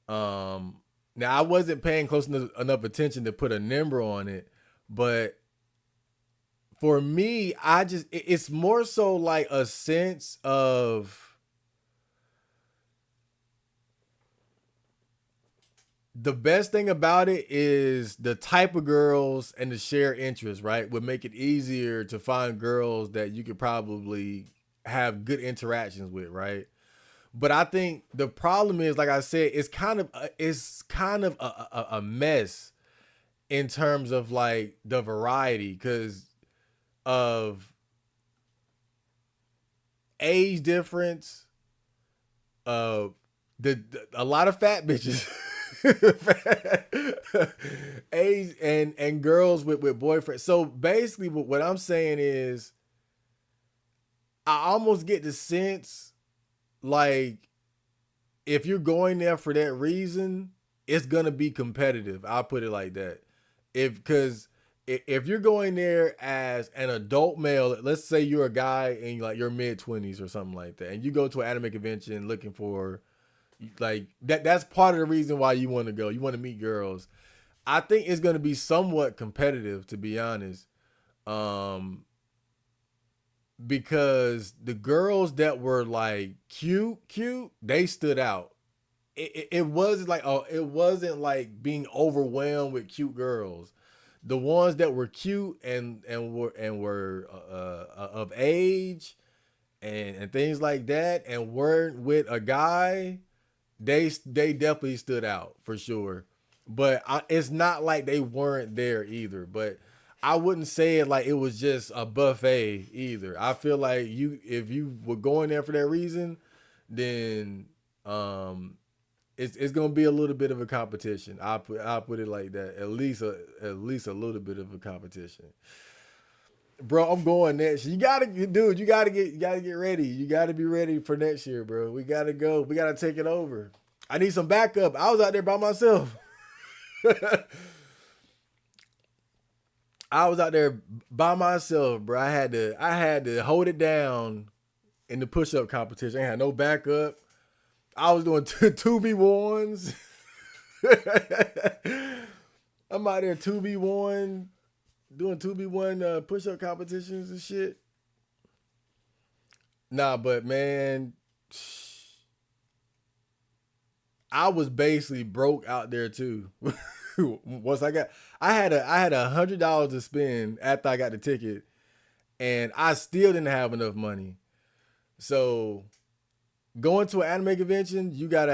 Now I wasn't paying close enough attention to put a number on it, but for me, it's more so like a sense of the best thing about it is the type of girls and the shared interests, right? Would make it easier to find girls that you could probably have good interactions with, right? But I think the problem is, like I said, it's kind of a mess in terms of like the variety because of age difference, of a lot of fat bitches. Age and girls with boyfriends. So basically what I'm saying is I almost get the sense like if you're going there for that reason, it's gonna be competitive. I'll put it like that. If you're going there as an adult male, let's say you're a guy in like your mid 20s or something like that, and you go to an anime convention looking for like that's part of the reason why you want to go. You want to meet girls. I think it's gonna be somewhat competitive, to be honest. Um, because the girls that were like cute, they stood out. It wasn't like, oh, it wasn't like being overwhelmed with cute girls. The ones that were cute and were of age and things like that and weren't with a guy, they definitely stood out for sure. But it's not like they weren't there either. But I wouldn't say it like it was just a buffet either. I feel like if you were going there for that reason, then um it's gonna be a little bit of a competition. I'll put it like that. At least a little bit of a competition. Bro, I'm going next. You gotta get ready. You gotta be ready for next year, bro. We gotta go. We gotta take it over. I need some backup. I was out there by myself. I was out there by myself, bro. I had to hold it down in the push up competition. I had no backup. I was doing 2v1s. I'm out there 2v1 doing 2v1 push up competitions and shit. Nah, but man, I was basically broke out there too. Once I had $100 to spend after I got the ticket, and I still didn't have enough money. So going to an anime convention, you gotta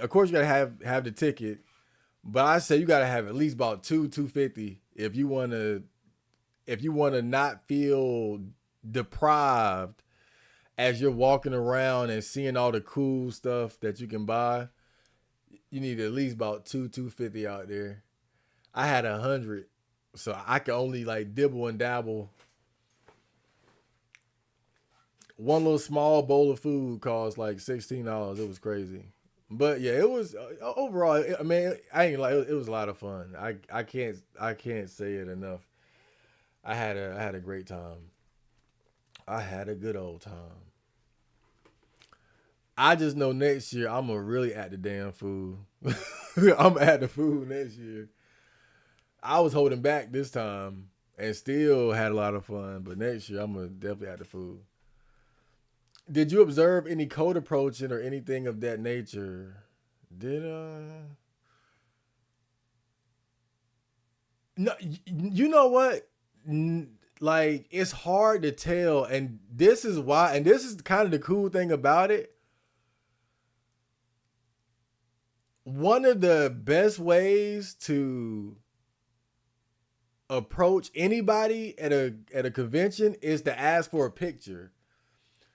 of course you gotta have the ticket, but I say you gotta have at least about 250 if you wanna not feel deprived as you're walking around and seeing all the cool stuff that you can buy. You need at least about 250 out there. I had 100, so I could only like dibble and dabble. One little small bowl of food cost like $16. It was crazy, but yeah, it was overall. I mean, I ain't like it was a lot of fun. I can't say it enough. I had a great time. I had a good old time. I just know next year I'm gonna really at the damn food. I'm at the food next year. I was holding back this time and still had a lot of fun, but next year I'm gonna definitely at the food. Did you observe any code approaching or anything of that nature? Did no, you know what? Like it's hard to tell, and this is why, and this is kind of the cool thing about it. One of the best ways to approach anybody at a convention is to ask for a picture.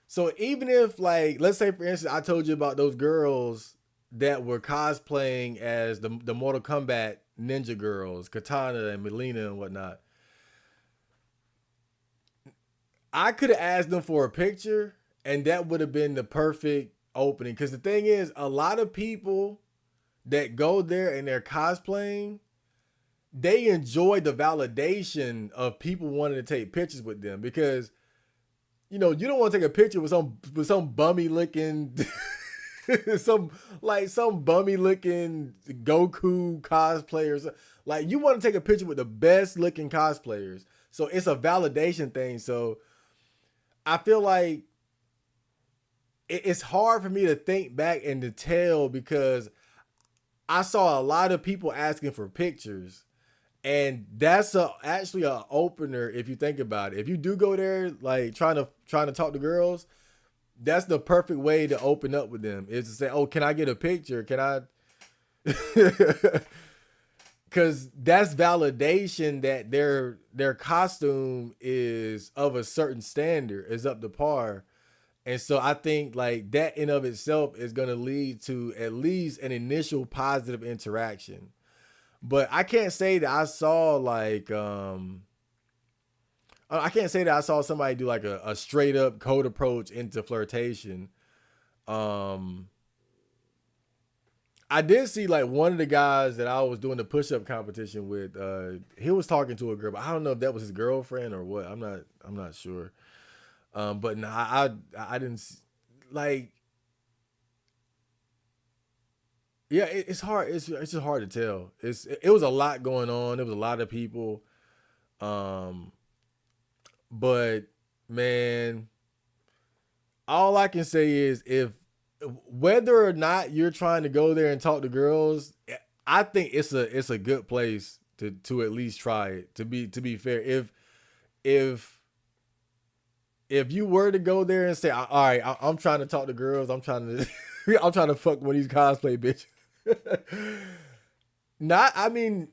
So even if like, let's say for instance, I told you about those girls that were cosplaying as the Mortal Kombat ninja girls, Katana and Melina and whatnot. I could have asked them for a picture, and that would have been the perfect opening. Because the thing is, a lot of people that go there and they're cosplaying, they enjoy the validation of people wanting to take pictures with them because you don't want to take a picture with some bummy looking some bummy looking Goku cosplayers. Like you want to take a picture with the best looking cosplayers. So it's a validation thing. So I feel like it's hard for me to think back and to tell because I saw a lot of people asking for pictures. And that's actually a opener if you think about it. If you do go there like trying to talk to girls, that's the perfect way to open up with them is to say, "Oh, can I get a picture? Can I?" Because that's validation that their costume is of a certain standard, is up to par. And so I think like that in of itself is going to lead to at least an initial positive interaction. But I can't say that I saw like I can't say that I saw somebody do like a straight up code approach into flirtation. Um I did see like one of the guys that I was doing the push up competition with. He was talking to a girl, but I don't know if that was his girlfriend or what. I'm not sure. But nah, I didn't like. Yeah, it's hard. It's just hard to tell. It was a lot going on. There was a lot of people. Um, but man, all I can say is if whether or not you're trying to go there and talk to girls, I think it's a good place to at least try it. To be fair, if if you were to go there and say, all right, I'm trying to talk to girls, I'm trying to I'm trying to fuck one of these cosplay bitches. Not, I mean,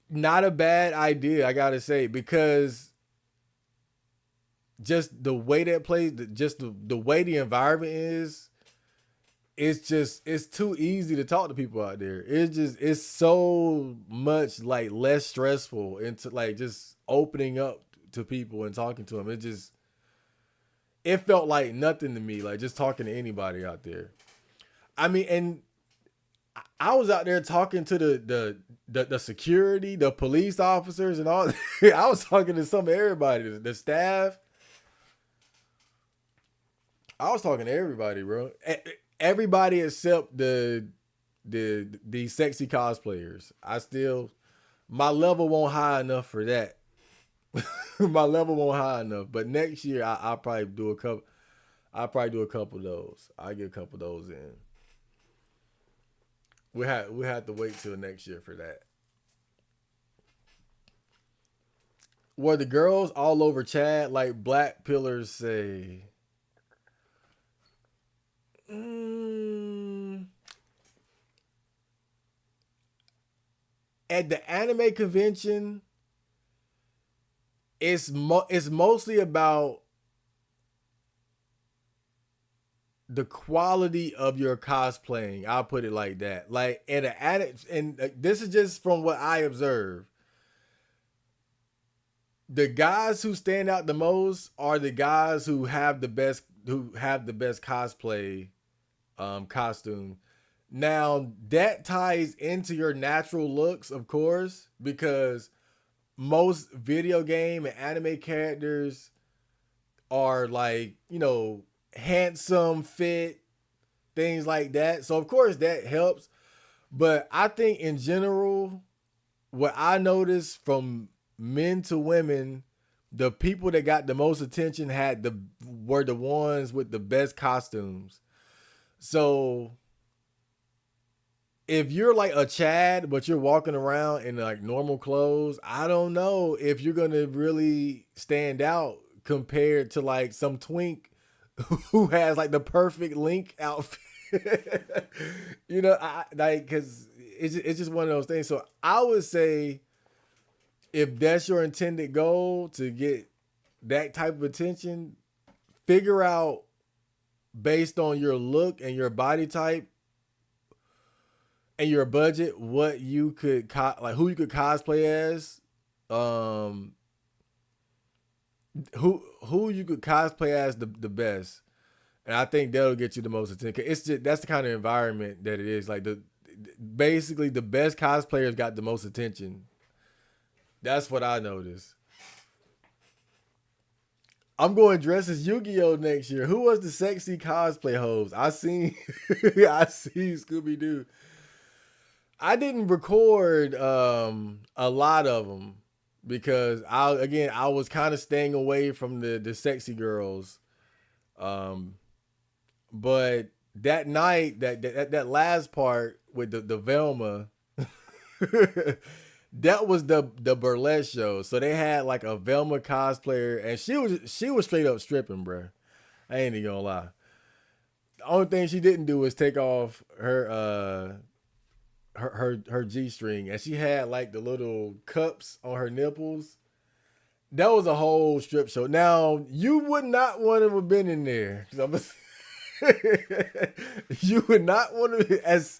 not a bad idea, I gotta say, because just the way that plays, just the way the environment is, it's too easy to talk to people out there. It's so much like less stressful into like just opening up to people and talking to them. It felt like nothing to me, like just talking to anybody out there. I mean, and I was out there talking to the security, the police officers, and all. I was talking to some of everybody, the staff. I was talking to everybody, bro. Everybody except the sexy cosplayers. I still my level won't high enough for that. My level won't high enough. But next year I'll probably do a couple. I'll probably do a couple of those. I'll get a couple of those in. We had to wait till next year for that. Were the girls all over Chad like black pillars say? Mm, at the anime convention, it's mostly about the quality of your cosplaying. I'll put it like that. Like and this is just from what I observe. The guys who stand out the most are the guys who have the best cosplay costume. Now that ties into your natural looks, of course, because most video game and anime characters are like, handsome, fit, things like that. So of course that helps. But I think in general, what I noticed from men to women, the people that got the most attention were the ones with the best costumes. So if you're like a Chad, but you're walking around in like normal clothes, I don't know if you're gonna really stand out compared to like some twink who has like the perfect Link outfit. I like because it's just one of those things. So I would say if that's your intended goal to get that type of attention, figure out based on your look and your body type and your budget, what you could like who you could cosplay as, um, who you could cosplay as the best, and I think that'll get you the most attention. It's just that's the kind of environment that it is. Like basically the best cosplayers got the most attention. That's what I noticed. I'm going dressed as Yu-Gi-Oh next year. Who was the sexy cosplay host? I seen, I see Scooby Doo. I didn't record a lot of them because I was kind of staying away from the sexy girls. Um, but that night that last part with the Velma, that was the burlesque show. So they had like a Velma cosplayer, and she was straight up stripping, bro. I ain't even gonna lie. The only thing she didn't do was take off her G string, and she had like the little cups on her nipples. That was a whole strip show. Now you would not want to have been in there. You would not want to, as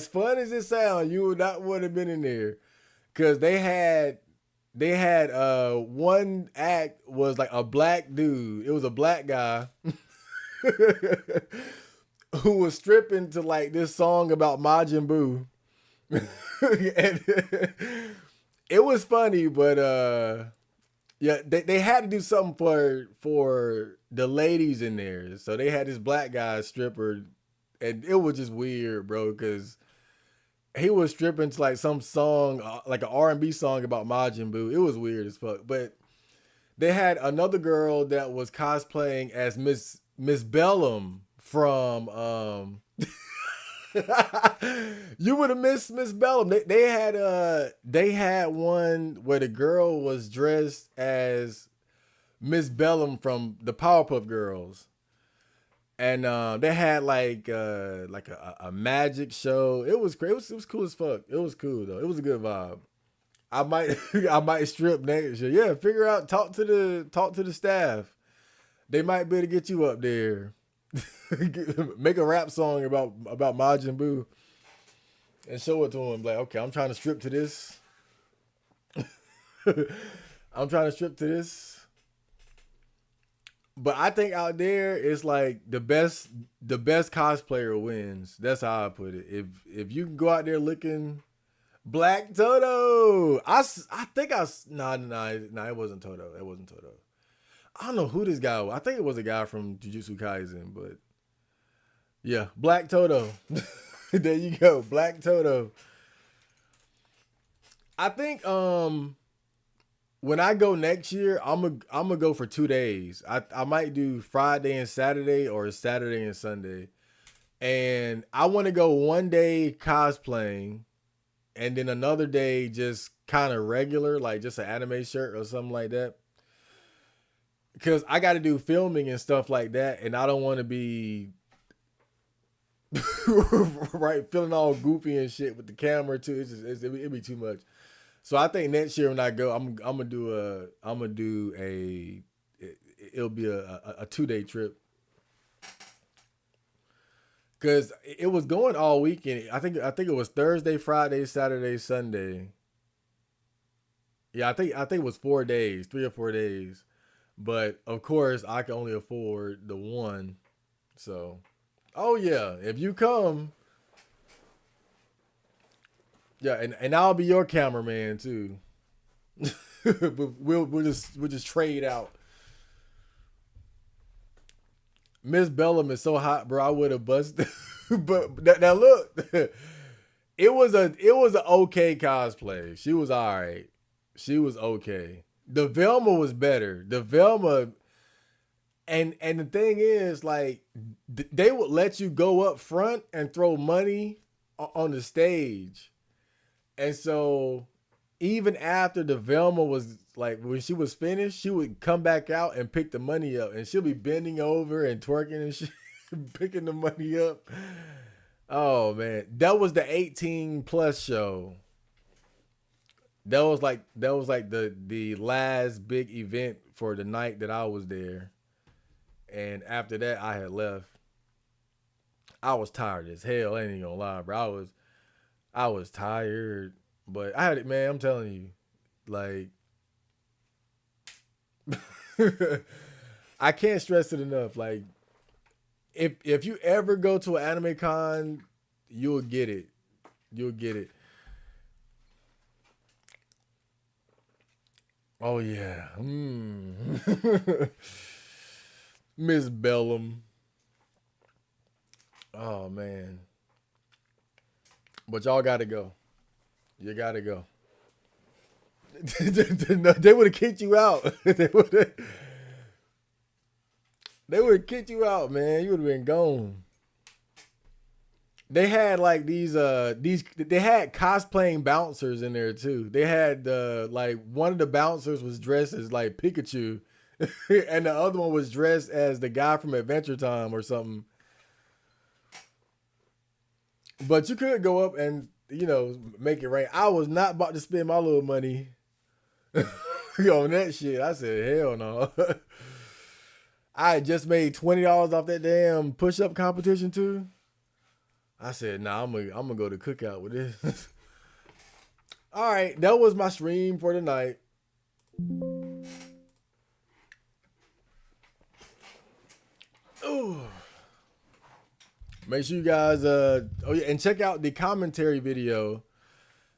fun as it sounds, you would not want to have been in there because they had one act was like a black dude. It was a black guy who was stripping to like this song about Majin Buu. And it was funny, but yeah, they had to do something for the ladies in there. So they had this black guy stripper, and it was just weird, bro, because he was stripping to like some song, like an R&B song about Majin Buu. It was weird as fuck. But they had another girl that was cosplaying as Miss Bellum from you would have missed Miss Bellum. They had one where the girl was dressed as Miss Bellum from the Powerpuff Girls, and they had like a magic show. It was great. It was cool as fuck. It was cool though. It was a good vibe. I might I might strip next year. Yeah, figure out talk to the staff. They might be able to get you up there. Make a rap song about Majin Buu and show it to him. Like, okay, I'm trying to strip to this. I'm trying to strip to this. But I think out there it's like the best cosplayer wins. That's how I put it. If you can go out there looking Black Toto, I think nah, it wasn't Toto. It wasn't Toto. I don't know who this guy was. I think it was a guy from Jujutsu Kaisen, but yeah, Black Toto. There you go, Black Toto. I think when I go next year, I'm gonna go for 2 days. I might do Friday and Saturday or Saturday and Sunday, and I want to go one day cosplaying, and then another day just kind of regular, like just an anime shirt or something like that. Because I got to do filming and stuff like that, and I don't want to be right feeling all goofy and shit with the camera too. It'd be too much. So I think next year when I go, it'll be a 2 day trip because it was going all weekend. I think it was Thursday, Friday, Saturday, Sunday. Yeah, I think it was 4 days, 3 or 4 days. But of course, I can only afford the one. So, oh yeah, if you come, yeah, and I'll be your cameraman too. We'll just trade out. Miss Bellum is so hot, bro. I would have busted. But now look, it was an okay cosplay. She was all right. She was okay. The Velma was better. The Velma, and the thing is, like, they would let you go up front and throw money on the stage, and so even after the Velma was like when she was finished, she would come back out and pick the money up, and she'll be bending over and twerking and shit, picking the money up. Oh man, that was the 18 plus show. That was like the last big event for the night that I was there, and after that I had left. I was tired as hell. I ain't even gonna lie, bro. I was tired, but I had it, man. I'm telling you, like, I can't stress it enough. Like, if you ever go to an anime con, you'll get it. You'll get it. Oh yeah, Miss Bellum. Oh man, but y'all got to go. You got to go. They would have kicked you out. They would have kicked you out, man. You would have been gone. They had like these they had cosplaying bouncers in there too. They had like one of the bouncers was dressed as like Pikachu, and the other one was dressed as the guy from Adventure Time or something. But you could go up and make it rain. I was not about to spend my little money on that shit. I said hell no. I had just made $20 off that damn push up competition too. I said, nah, I'm gonna go to cookout with this. All right, that was my stream for the night. Ooh. Make sure you guys oh yeah, and check out the commentary video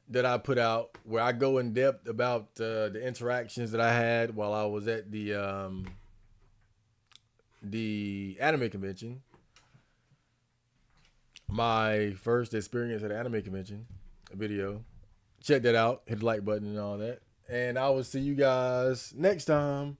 that I put out where I go in depth about the interactions that I had while I was at the anime convention. My first experience at an anime convention video. Check that out. Hit the like button and all that. And I will see you guys next time.